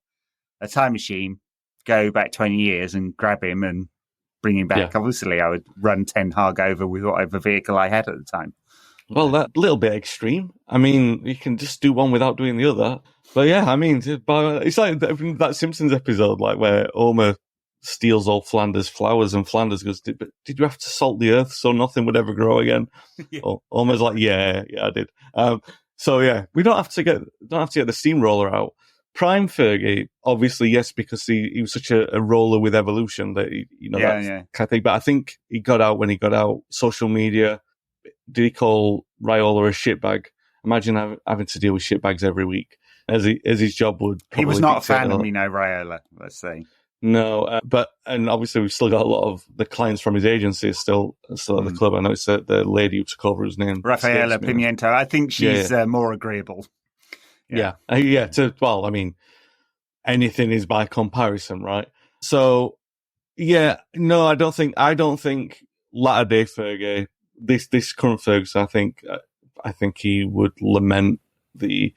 time machine, go back 20 years and grab him and bring him back. Yeah. Obviously, I would run Ten Hag over with whatever vehicle I had at the time. Well, that little bit extreme. I mean, you can just do one without doing the other. But yeah, I mean, it's like that Simpsons episode, like where Homer steals all Flanders' flowers, and Flanders goes, "Did you have to salt the earth so nothing would ever grow again?" Yeah. Homer's like, "Yeah, I did." So yeah, we don't have to get the steamroller out. Prime Fergie, obviously, yes, because he was such a roller with evolution that kind of thing. But I think he got out when he got out. Social media. Did he call Raiola a shitbag? Imagine having to deal with shitbags every week, as his job would. He was not a fan of Raiola, let's say. No, and obviously we've still got a lot of the clients from his agency still at the club. I know it's the lady who took over his name, Rafaela Pimiento. I think she's more agreeable. Yeah. I mean, anything is by comparison, right? So, yeah, no, I don't think latter day Fergie. This current Ferguson, I think he would lament the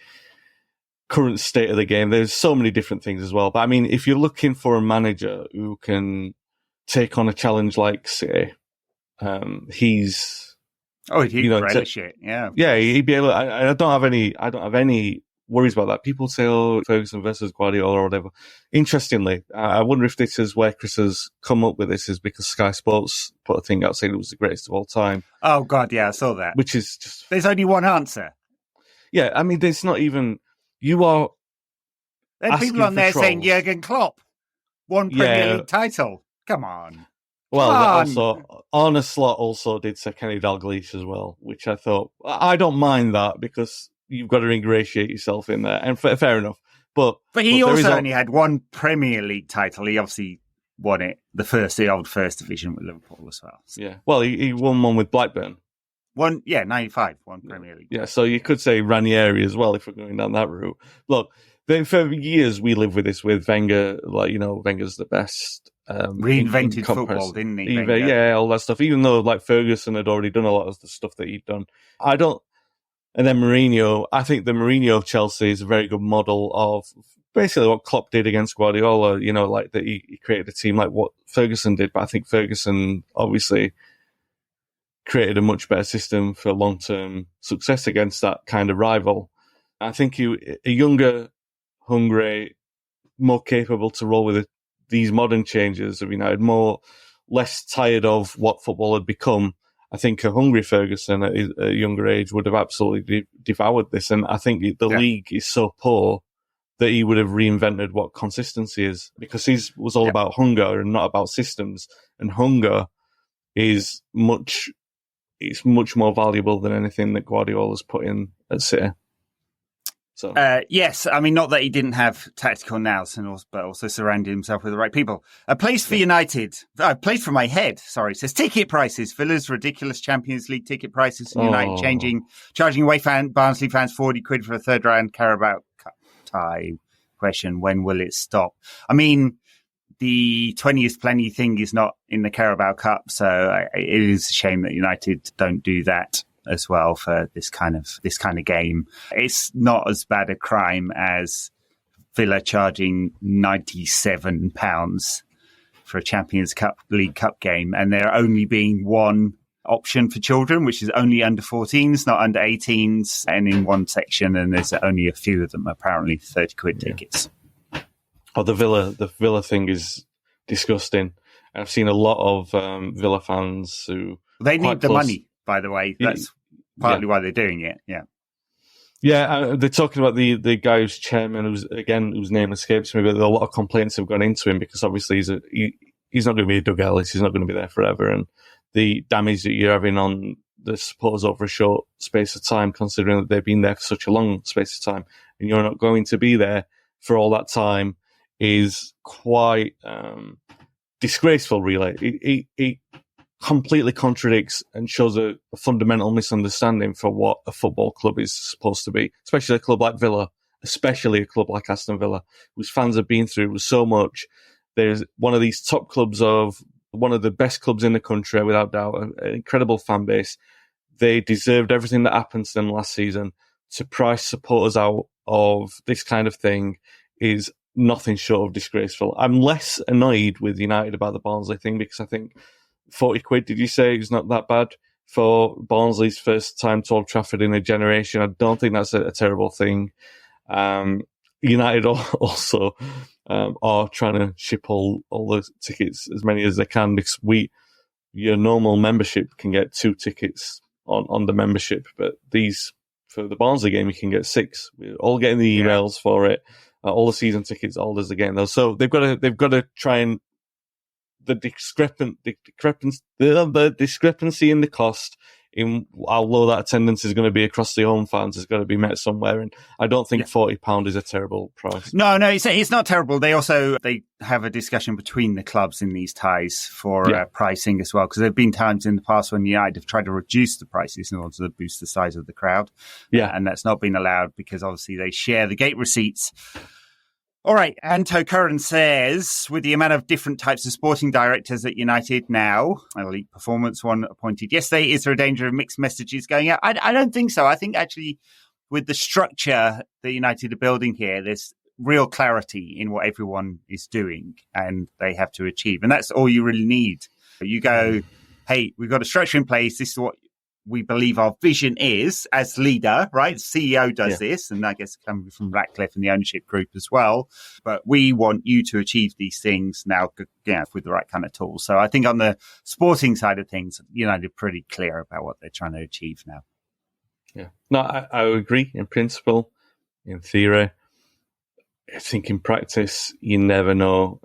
current state of the game. There's so many different things as well. But I mean, if you're looking for a manager who can take on a challenge like City, he's he'd relish it. Yeah, he'd be able. I don't have any worries about that. People say, Ferguson versus Guardiola or whatever. Interestingly, I wonder if this is where Chris has come up with this, is because Sky Sports put a thing out saying it was the greatest of all time. Oh, God, yeah, I saw that. Which is just... There's only one answer. Yeah, I mean, there's not even... You are... There are people on there saying Jurgen Klopp. one Premier League title. Come on. Well, also, Arne Slot also did say Kenny Dalglish as well, which I thought, I don't mind that because you've got to ingratiate yourself in there, and fair enough. But he also only had one Premier League title. He obviously won it, the old First Division with Liverpool as well. So. Yeah, well, he won one with Blackburn. 95, one Premier League. Yeah, so you could say Ranieri as well if we're going down that route. Look, for years we lived with this with Wenger, Wenger's the best. Reinvented football, didn't he? Yeah, all that stuff. Even though Ferguson had already done a lot of the stuff that he'd done, and then Mourinho. I think the Mourinho of Chelsea is a very good model of basically what Klopp did against Guardiola. That he created a team like what Ferguson did. But I think Ferguson obviously created a much better system for long-term success against that kind of rival. I think a younger, hungry, more capable to roll with these modern changes of United, less tired of what football had become. I think a hungry Ferguson at a younger age would have absolutely devoured this. And I think the league is so poor that he would have reinvented what consistency is, because he was all about hunger and not about systems. And hunger is much more valuable than anything that Guardiola's put in at City. So yes, I mean, not that he didn't have tactical nous, but also surrounded himself with the right people. A place for United, a place for my head, sorry, says ticket prices. Villa's ridiculous Champions League ticket prices. United charging away Barnsley fans 40 quid for a third round Carabao Cup tie. Question, when will it stop? I mean, the 20 is plenty thing is not in the Carabao Cup, so it is a shame that United don't do that as well for this kind of game. It's not as bad a crime as Villa charging £97 for a Champions League Cup game, and there only being one option for children, which is only under 14s, not under 18s, and in one section, and there's only a few of them, apparently 30 quid tickets. Oh, the Villa thing is disgusting. I've seen a lot of Villa fans who they need the money. By the way, that's partly why they're doing it. Yeah. Yeah, they're talking about the guy who's chairman, whose name escapes me, but a lot of complaints have gone into him because obviously he's not going to be a Doug Ellis. He's not going to be there forever. And the damage that you're having on the supporters over a short space of time, considering that they've been there for such a long space of time, and you're not going to be there for all that time, is quite disgraceful, really. It completely contradicts and shows a fundamental misunderstanding for what a football club is supposed to be, especially a club like Villa, especially a club like Aston Villa, whose fans have been through so much. There's one of these top clubs of one of the best clubs in the country, without doubt, an incredible fan base. They deserved everything that happened to them last season. To price supporters out of this kind of thing is nothing short of disgraceful. I'm less annoyed with United about the Barnsley thing because I think 40 quid, did you say, is not that bad for Barnsley's first time to Old Trafford in a generation. I don't think that's a terrible thing. United also are trying to ship all the tickets, as many as they can, because your normal membership can get 2 tickets on the membership, but these, for the Barnsley game, you can get 6. We're all getting the emails for it. All the season tickets holders are getting those. So they've got to try and the discrepancy in the cost in how low that attendance is going to be across the home fans is going to be met somewhere. And I don't think £40 is a terrible price. No, it's not terrible. They have a discussion between the clubs in these ties for pricing as well, because there have been times in the past when United have tried to reduce the prices in order to boost the size of the crowd. And that's not been allowed because obviously they share the gate receipts. All right, Anto Curran says, with the amount of different types of sporting directors at United now, elite performance one appointed yesterday, is there a danger of mixed messages going out? I don't think so. I think actually with the structure that United are building here, there's real clarity in what everyone is doing and they have to achieve. And that's all you really need. You go, hey, we've got a structure in place. This is what we believe our vision is as leader, right? CEO does this, and I guess coming from Ratcliffe and the ownership group as well. But we want you to achieve these things now, with the right kind of tools. So I think on the sporting side of things, United are pretty clear about what they're trying to achieve now. Yeah, no, I agree in principle, in theory. I think in practice, you never know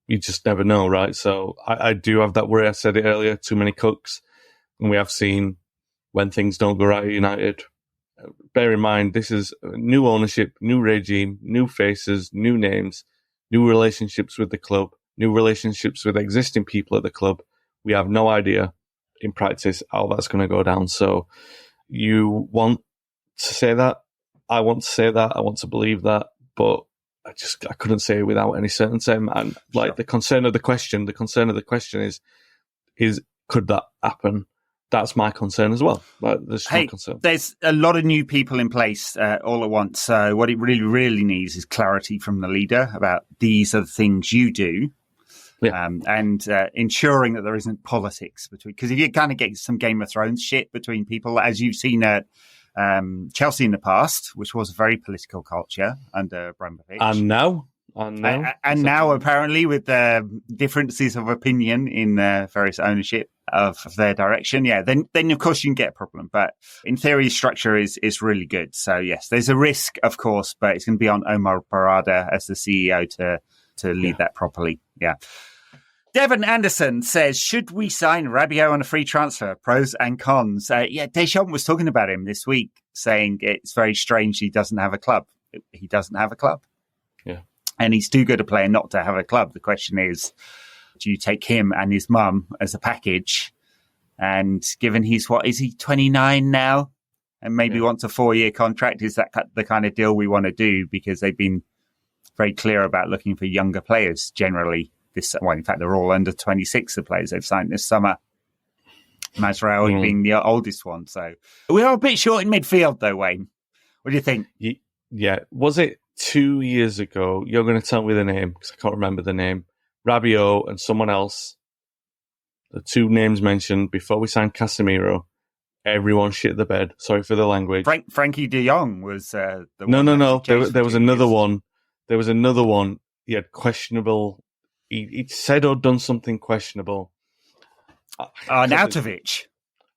you just never know, right? So I do have that worry. I said it earlier, too many cooks. And we have seen when things don't go right at United. Bear in mind, this is new ownership, new regime, new faces, new names, new relationships with the club, new relationships with existing people at the club. We have no idea in practice how that's going to go down. So you want to say that. I want to say that. I want to believe that. But I couldn't say it without any certainty. And like, the concern of the question is could that happen? That's my concern as well. Like, there's a lot of new people in place all at once. So what it really, really needs is clarity from the leader about these are the things you do. Yeah. And ensuring that there isn't politics between, because if you kind of get some Game of Thrones shit between people, as you've seen at Chelsea in the past, which was a very political culture under Abramovich. And now apparently with differences of opinion in various ownership of their direction, then of course you can get a problem. But in theory, structure is really good. So yes, there's a risk, of course, but it's going to be on Omar Barada as the CEO to lead that properly. Yeah. Devon Anderson says, should we sign Rabiot on a free transfer? Pros and cons. Deschamps was talking about him this week, saying it's very strange he doesn't have a club. He doesn't have a club. Yeah. And he's too good a player not to have a club. The question is, do you take him and his mum as a package? And given he's 29 now? And maybe wants a 4-year contract. Is that the kind of deal we want to do? Because they've been very clear about looking for younger players generally. In fact, they're all under 26, the players they've signed this summer. Masraoui being the oldest one. So we are a bit short in midfield, though, Wayne. What do you think? Yeah. Was it 2 years ago? You're going to tell me the name because I can't remember the name. Rabiot and someone else. The two names mentioned before we signed Casemiro. Everyone shit the bed. Sorry for the language. Frankie de Jong was the one. No. There was another one. There was another one. He had questionable. He'd said or done something questionable. Nautovic.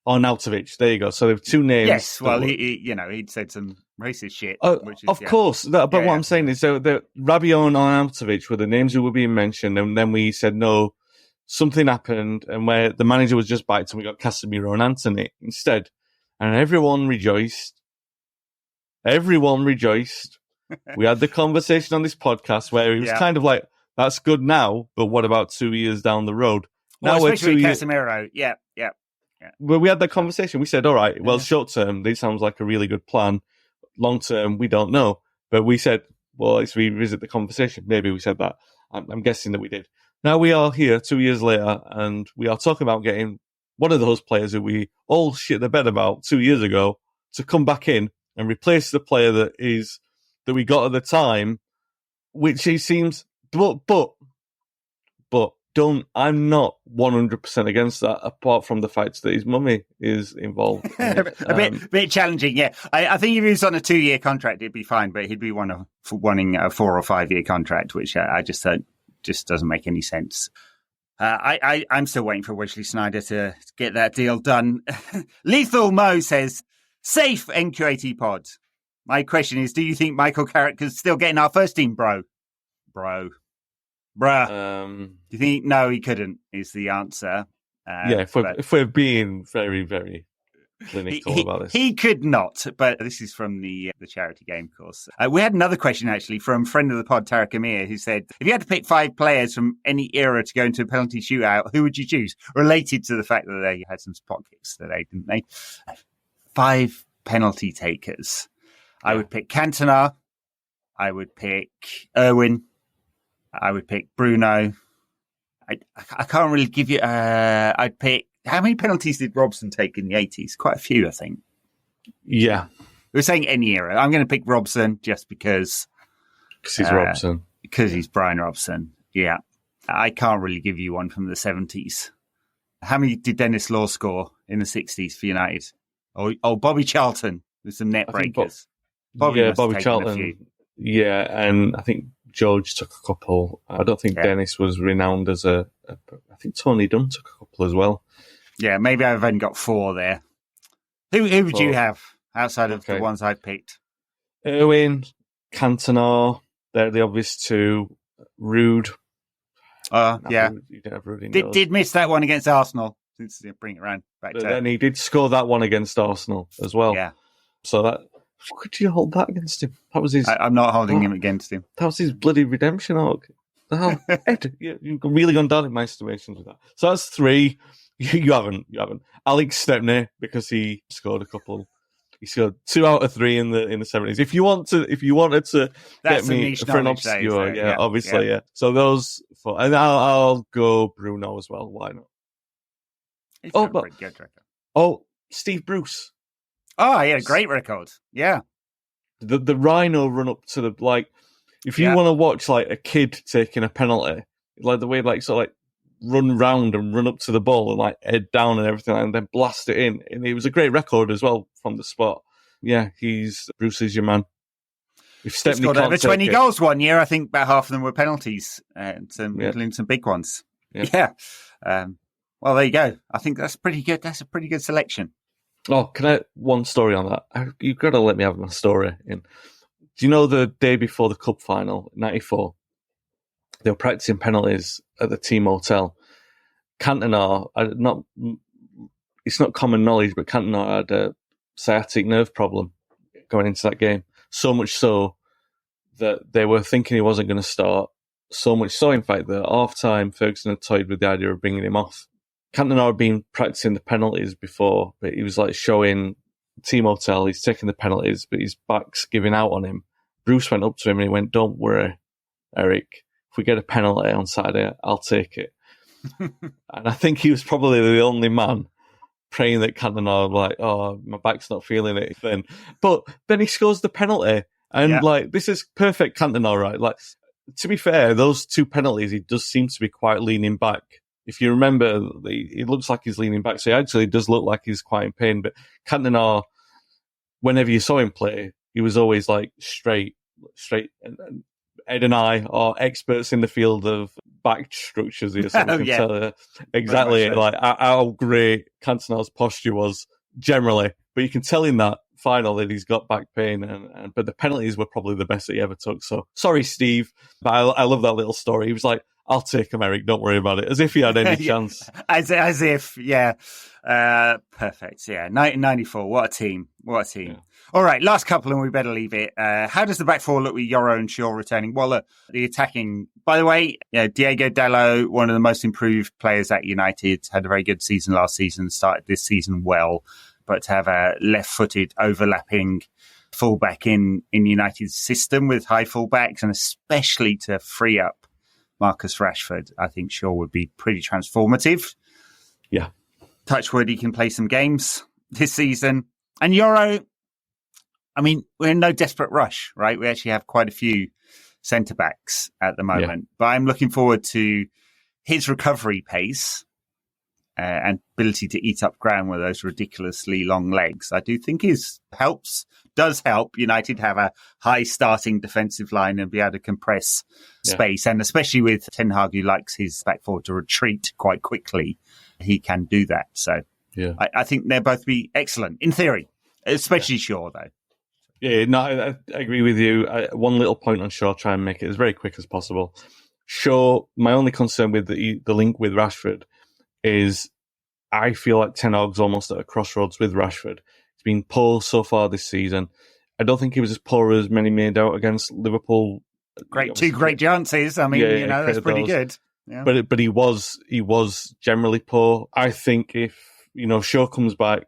Nautovic. There you go. So there were two names. Yes, well, he'd said some racist shit. Of course. But what I'm saying is, the Rabiot and Nautovic were the names who were being mentioned, and then we said no. Something happened, and where the manager was just biting, we got Casemiro and Anthony instead, and everyone rejoiced. We had the conversation on this podcast where it was kind of like, that's good now, but what about 2 years down the road? Now we're 2 years. Casemiro, yeah. Well, we had that conversation. We said, all right, well, short term, this sounds like a really good plan. Long term, we don't know. But we said, well, let's revisit the conversation. Maybe we said that. I'm guessing that we did. Now we are here 2 years later, and we are talking about getting one of those players who we all shit the bed about 2 years ago to come back in and replace the player that we got at the time, which he seems. But I'm not 100% against that, apart from the fact that his mummy is involved. a bit challenging, yeah. I think if he was on a 2-year contract, it'd be fine, but he'd be wanting a 4 or 5 year contract, which I just doesn't make any sense. I'm still waiting for Wesley Sneijder to get that deal done. Lethal Mo says, safe NQAT pod. My question is, do you think Michael Carrick is still getting our first team, bro? Bruh. Do you think? No, he couldn't, is the answer. If we're being very, very clinical about this. He could not, but this is from the charity game course. We had another question, actually, from friend of the pod, Tarek Amir, who said, if you had to pick 5 players from any era to go into a penalty shootout, who would you choose? Related to the fact that they had some spot kicks today, didn't they? 5 penalty takers. I would pick Cantona. I would pick Irwin. I would pick Bruno. I can't really give you. I'd pick. How many penalties did Robson take in the 80s? Quite a few, I think. Yeah. We're saying any era. I'm going to pick Robson just because. Because he's Robson. Because he's Brian Robson. Yeah. I can't really give you one from the 70s. How many did Dennis Law score in the 60s for United? Oh, Bobby Charlton with some net breakers. Bobby Charlton. Yeah, and I think George took a couple. I don't think Dennis was renowned as I think Tony Dunn took a couple as well. Yeah, maybe I've only got 4 there. Who would you have outside of the ones I picked? Irwin, Cantona, they're the obvious 2. Rude. Yeah. He never really did miss that one against Arsenal. Since bring it around back But to then he did score that one against Arsenal as well. Yeah. So that, could you hold that against him? That was his. I'm not holding him against him. That was his bloody redemption arc. The hell, Ed, you've really gone down in my estimations with that. So that's 3. You haven't. Alex Stepney, because he scored a couple. He scored 2 out of 3 in the 70s. If you wanted to That's get me for an obscure, obviously, yeah. So those 4, and I'll go Bruno as well. Why not? He's got a pretty good record. Oh, Steve Bruce. Oh, he had a great record. Yeah. The Rhino run up to the, if you want to watch a kid taking a penalty, the way sort of run round and run up to the ball and head down and everything and then blast it in. And it was a great record as well from the spot. Yeah, Bruce is your man. If Stepney he scored can't over 20 take goals one year. I think about half of them were penalties, including some big ones. Yeah. Well, there you go. I think that's pretty good. That's a pretty good selection. Oh, can I one story on that? You've got to let me have my story in. Do you know the day before the cup final, 94? They were practicing penalties at the team hotel. Cantona, it's not common knowledge, but Cantona had a sciatic nerve problem going into that game. So much so that they were thinking he wasn't going to start. So much so, in fact, that at half-time, Ferguson had toyed with the idea of bringing him off. Cantona had been practicing the penalties before, but he was showing team hotel, he's taking the penalties, but his back's giving out on him. Bruce went up to him and he went, "Don't worry, Eric. If we get a penalty on Saturday, I'll take it." And I think he was probably the only man praying that Cantona would "Oh, my back's not feeling it." But then he scores the penalty. And this is perfect Cantona, right? To be fair, those 2 penalties, he does seem to be quite leaning back. If you remember, it looks like he's leaning back. So he actually does look like he's quite in pain. But Cantona, whenever you saw him play, he was always straight. And Ed and I are experts in the field of back structures here, so we can tell you exactly how great Cantona's posture was generally. But you can tell in that final that he's got back pain, but the penalties were probably the best that he ever took. So sorry, Steve, but I love that little story. He was like, "I'll take him, Eric. Don't worry about it." As if he had any chance. As if, yeah. Perfect. Yeah. 1994. What a team. Yeah. All right. Last couple, and we better leave it. How does the back 4 look with Yoro and Shaw returning? Well, look, the attacking, by the way, Diego Dallo, one of the most improved players at United, had a very good season last season, started this season well, but to have a left-footed overlapping fullback in United's system with high fullbacks, and especially to free up Marcus Rashford, I think Shaw would be pretty transformative. Yeah. Touchwood, he can play some games this season. And Yoro, I mean, we're in no desperate rush, right? We actually have quite a few centre-backs at the moment. But I'm looking forward to his recovery pace and ability to eat up ground with those ridiculously long legs. I do think does help United have a high starting defensive line and be able to compress space. And especially with Ten Hag, who likes his back 4 to retreat quite quickly, he can do that. So I think they'll both be excellent in theory, especially Shaw, though. Yeah, no, I agree with you. One little point on Shaw, try and make it as very quick as possible. Shaw, my only concern with the link with Rashford is I feel like Ten Hag's almost at a crossroads with Rashford. He's been poor so far this season. I don't think he was as poor as many made out against Liverpool. Two great chances. I mean, that's pretty good. Yeah. But he was generally poor. I think if Shaw comes back,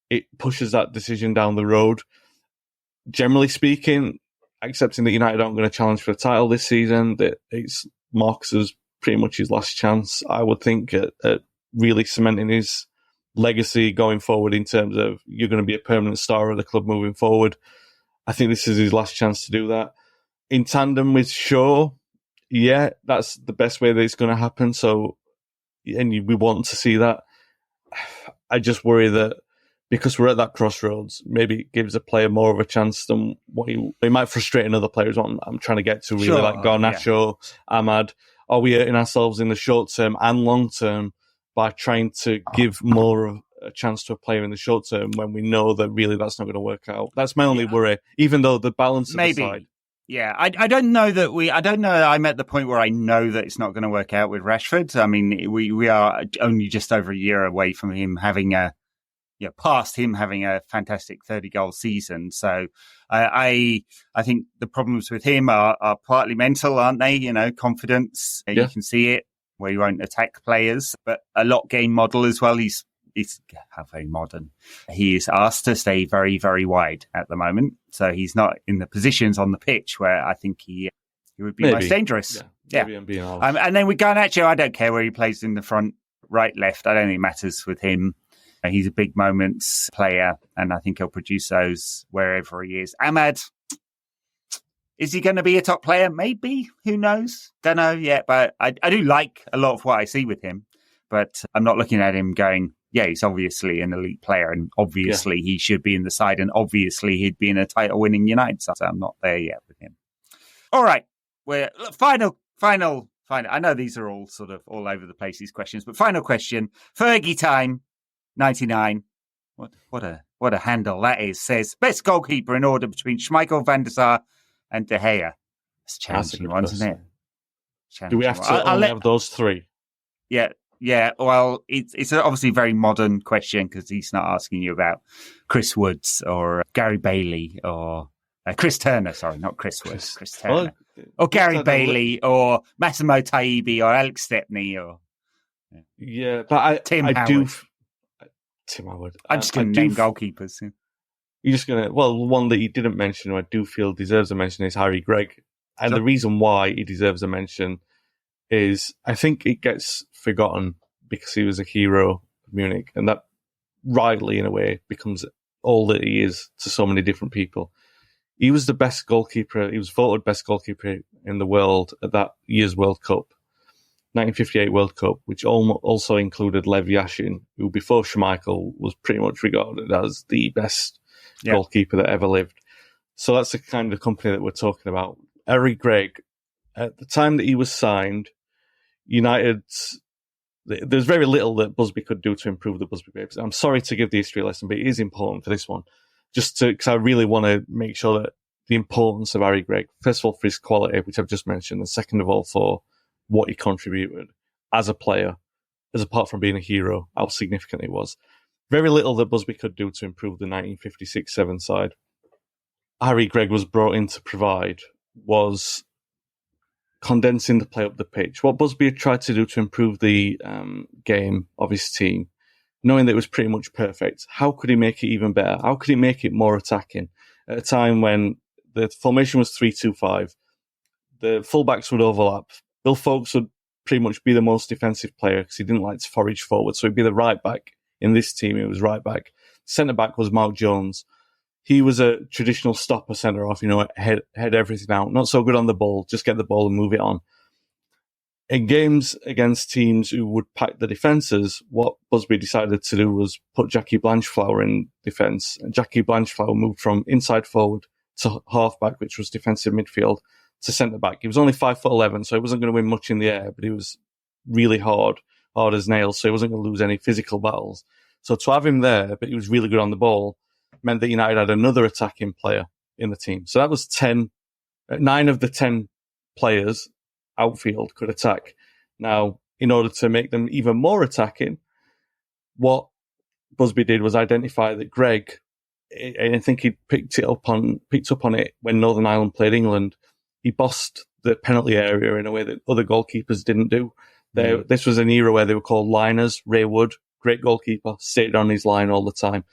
it pushes that decision down the road. Generally speaking, accepting that United aren't going to challenge for a title this season, that it's Marcus's pretty much his last chance, I would think, at really cementing his legacy going forward in terms of you're going to be a permanent star of the club moving forward. I think this is his last chance to do that. In tandem with Shaw, that's the best way that it's going to happen. So, and we want to see that. I just worry that because we're at that crossroads, maybe it gives a player more of a chance than what he might frustrate another players. What I'm trying to get to really, like Garnacho, Ahmad. Are we hurting ourselves in the short term and long term by trying to give more of a chance to a player in the short term when we know that really that's not going to work out? That's my only worry, even though the balance of the side. Yeah, I don't know that I don't know that I'm at the point where I know that it's not going to work out with Rashford. I mean, we are only just over a year away from him having past him having a fantastic 30-goal season. So I think the problems with him are partly mental, aren't they? You know, confidence. Yeah. You can see it where he won't attack players, but a lot game model as well. He's how very modern. He is asked to stay very, very wide at the moment. So he's not in the positions on the pitch where I think he would be most dangerous. Yeah. Maybe I'm being honest. And then with Garnacho, I don't care where he plays in the front, right, left. I don't think it matters with him. He's a big moments player, and I think he'll produce those wherever he is. Ahmad, is he going to be a top player? Maybe. Who knows? Don't know yet, but I do like a lot of what I see with him. But I'm not looking at him going, yeah, he's obviously an elite player, and obviously he should be in the side, and obviously he'd be in a title-winning United side. So I'm not there yet with him. All right, we're final. I know these are all sort of all over the place, these questions, but final question. Fergie time, 99. What a handle that is. Says best goalkeeper in order between Schmeichel, Van der Sar, and De Gea. It's challenging one, isn't it? Do we have to only have those three? Yeah, well, it's obviously a very modern question because he's not asking you about Chris Woods or Gary Bailey or Chris Turner. Sorry, not Chris Woods, Chris Turner. Or Gary Bailey or Massimo Taibbi or Alex Stepney or... Yeah, but Tim Howard. Tim Howard. I'm just going to name goalkeepers. You're just going to... Well, one that you didn't mention, who I do feel deserves a mention, is Harry Gregg. And the reason why he deserves a mention is I think it gets forgotten because he was a hero of Munich, and that rightly, in a way, becomes all that he is to so many different people. He was the best goalkeeper. He was voted best goalkeeper in the world at that year's World Cup, 1958 World Cup, which also included Lev Yashin, who before Schmeichel was pretty much regarded as the best goalkeeper that ever lived. So that's the kind of company that we're talking about. Harry Gregg, at the time that he was signed, there's very little that Busby could do to improve the Busby Babes. I'm sorry to give the history lesson, but it is important for this one, because I really want to make sure that the importance of Harry Gregg, first of all, for his quality, which I've just mentioned, and second of all, for what he contributed as a player, as apart from being a hero, how significant it was. Very little that Busby could do to improve the 1956-7 side. Harry Gregg was brought in to provide was condensing the play up the pitch. What Busby had tried to do to improve the game of his team, knowing that it was pretty much perfect, how could he make it even better? How could he make it more attacking? At a time when the formation was 3-2-5, the fullbacks would overlap. Bill Foulkes would pretty much be the most defensive player because he didn't like to forage forward, so he'd be the right back. In this team, it was right back. Centre back was Mark Jones. He was a traditional stopper centre off, head everything out. Not so good on the ball, just get the ball and move it on. In games against teams who would pack the defences, what Busby decided to do was put Jackie Blanchflower in defence. And Jackie Blanchflower moved from inside forward to half back, which was defensive midfield, to centre back. He was only 5'11", so he wasn't going to win much in the air, but he was really hard as nails, so he wasn't going to lose any physical battles. So to have him there, but he was really good on the ball, meant that United had another attacking player in the team. So that was 9 of the 10 players outfield could attack. Now, in order to make them even more attacking, what Busby did was identify that Gregg, and I think he picked up on it when Northern Ireland played England, he bossed the penalty area in a way that other goalkeepers didn't do. This was an era where they were called liners. Ray Wood, great goalkeeper, stayed on his line all the time.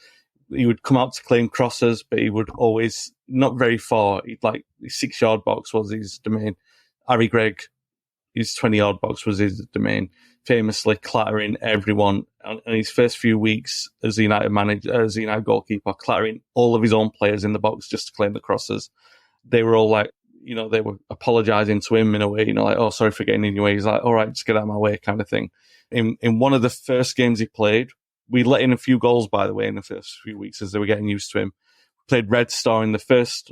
He would come out to claim crosses, but he would always, not very far, his 6-yard box was his domain. Harry Gregg, his 20-yard box was his domain, famously clattering everyone. And in his first few weeks as the United manager, as the United goalkeeper, clattering all of his own players in the box just to claim the crosses. They were all they were apologising to him in a way, oh, sorry for getting in your way. He's like, all right, just get out of my way, kind of thing. In one of the first games he played, we let in a few goals, by the way, in the first few weeks as they were getting used to him. Played Red Star in the first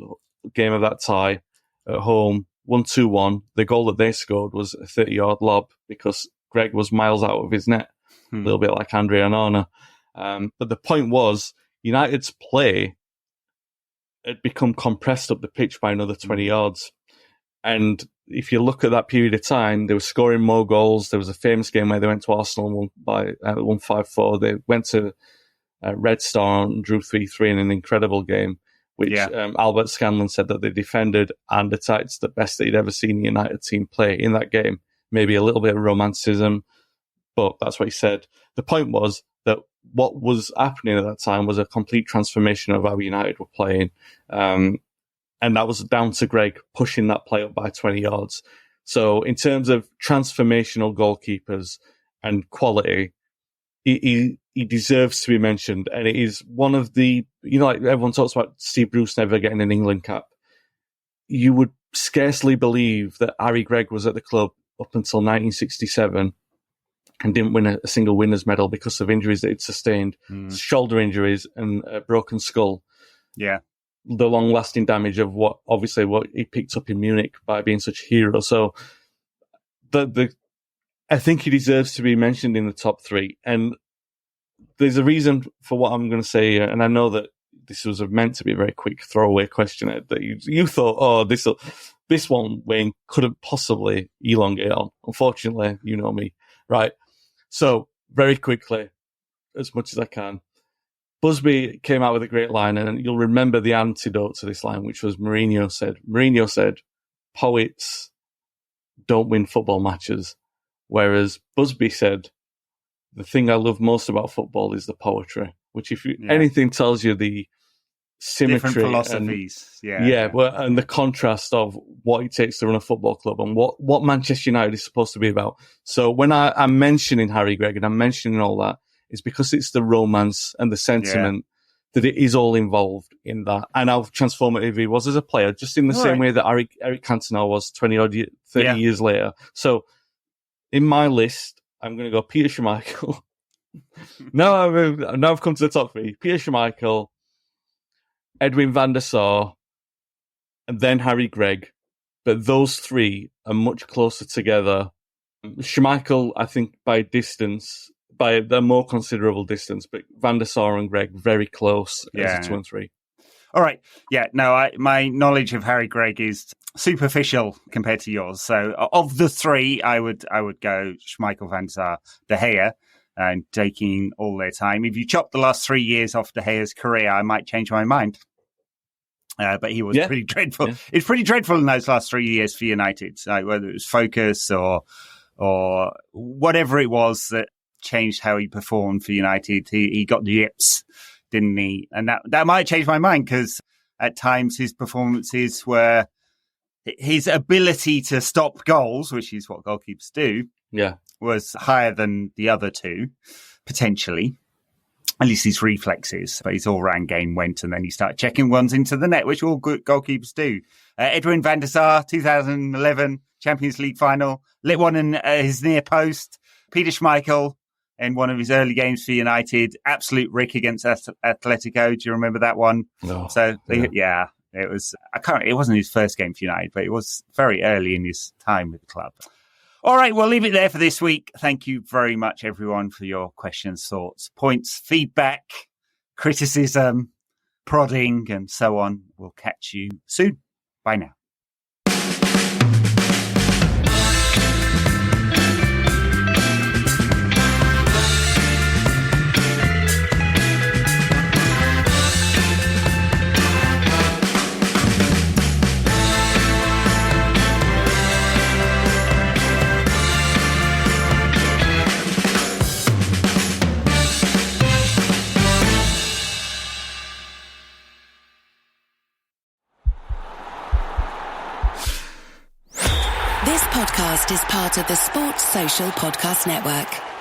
game of that tie at home, 1-2-1. The goal that they scored was a 30-yard lob because Gregg was miles out of his net, a little bit like Andre Onana. But the point was, United's play had become compressed up the pitch by another 20 yards. And if you look at that period of time, they were scoring more goals. There was a famous game where they went to Arsenal and won 5-4. They went to Red Star and drew 3-3 in an incredible game, which Albert Scanlon said that they defended and attacked the best that he'd ever seen the United team play in that game. Maybe a little bit of romanticism, but that's what he said. The point was that what was happening at that time was a complete transformation of how United were playing. And that was down to Greg pushing that play up by 20 yards. So in terms of transformational goalkeepers and quality, he deserves to be mentioned. And it is one of the, like everyone talks about Steve Bruce never getting an England cap. You would scarcely believe that Harry Gregg was at the club up until 1967 and didn't win a single winner's medal because of injuries that he'd sustained, shoulder injuries and a broken skull. Yeah. The long-lasting damage of what he picked up in Munich by being such a hero. So I think he deserves to be mentioned in the top three. And there's a reason for what I'm going to say, and I know that this was meant to be a very quick throwaway question that you thought, oh, this one, Wayne, couldn't possibly elongate on. Unfortunately, you know me, right? So very quickly, as much as I can, Busby came out with a great line, and you'll remember the antidote to this line, which was Mourinho said, poets don't win football matches. Whereas Busby said, the thing I love most about football is the poetry, which anything tells you the symmetry. Different philosophies. And the contrast of what it takes to run a football club and what Manchester United is supposed to be about. So when I'm mentioning Harry Gregg and I'm mentioning all that, it's because it's the romance and the sentiment that it is all involved in that. And how transformative he was as a player, just in the same way that Eric Cantona was 30 years later. So in my list, I'm going to go Peter Schmeichel. Now I've come to the top three. Peter Schmeichel, Edwin van der Sar, and then Harry Gregg. But those three are much closer together. Schmeichel, I think, by a more considerable distance, but Van der Sar and Gregg very close as a 2 and 3. All right. Yeah, no, my knowledge of Harry Gregg is superficial compared to yours. So of the three, I would go Schmeichel, Van der Sar, De Gea, and taking all their time. If you chop the last 3 years off De Gea's career, I might change my mind. But he was pretty dreadful. Yeah. It's pretty dreadful in those last 3 years for United, whether it was focus or whatever it was that changed how he performed for United. He got the yips, didn't he? And that might change my mind, because at times his performances were, his ability to stop goals, which is what goalkeepers do, was higher than the other two, potentially. At least his reflexes. But his all-round game went, and then he started checking ones into the net, which all good goalkeepers do. Edwin van der Sar, 2011 Champions League final, lit one in his near post. Peter Schmeichel, in one of his early games for United, absolute rick against Atletico. Do you remember that one? No. So, it was. It wasn't his first game for United, but it was very early in his time with the club. All right, we'll leave it there for this week. Thank you very much, everyone, for your questions, thoughts, points, feedback, criticism, prodding, and so on. We'll catch you soon. Bye now. This podcast is part of the Sports Social Podcast Network.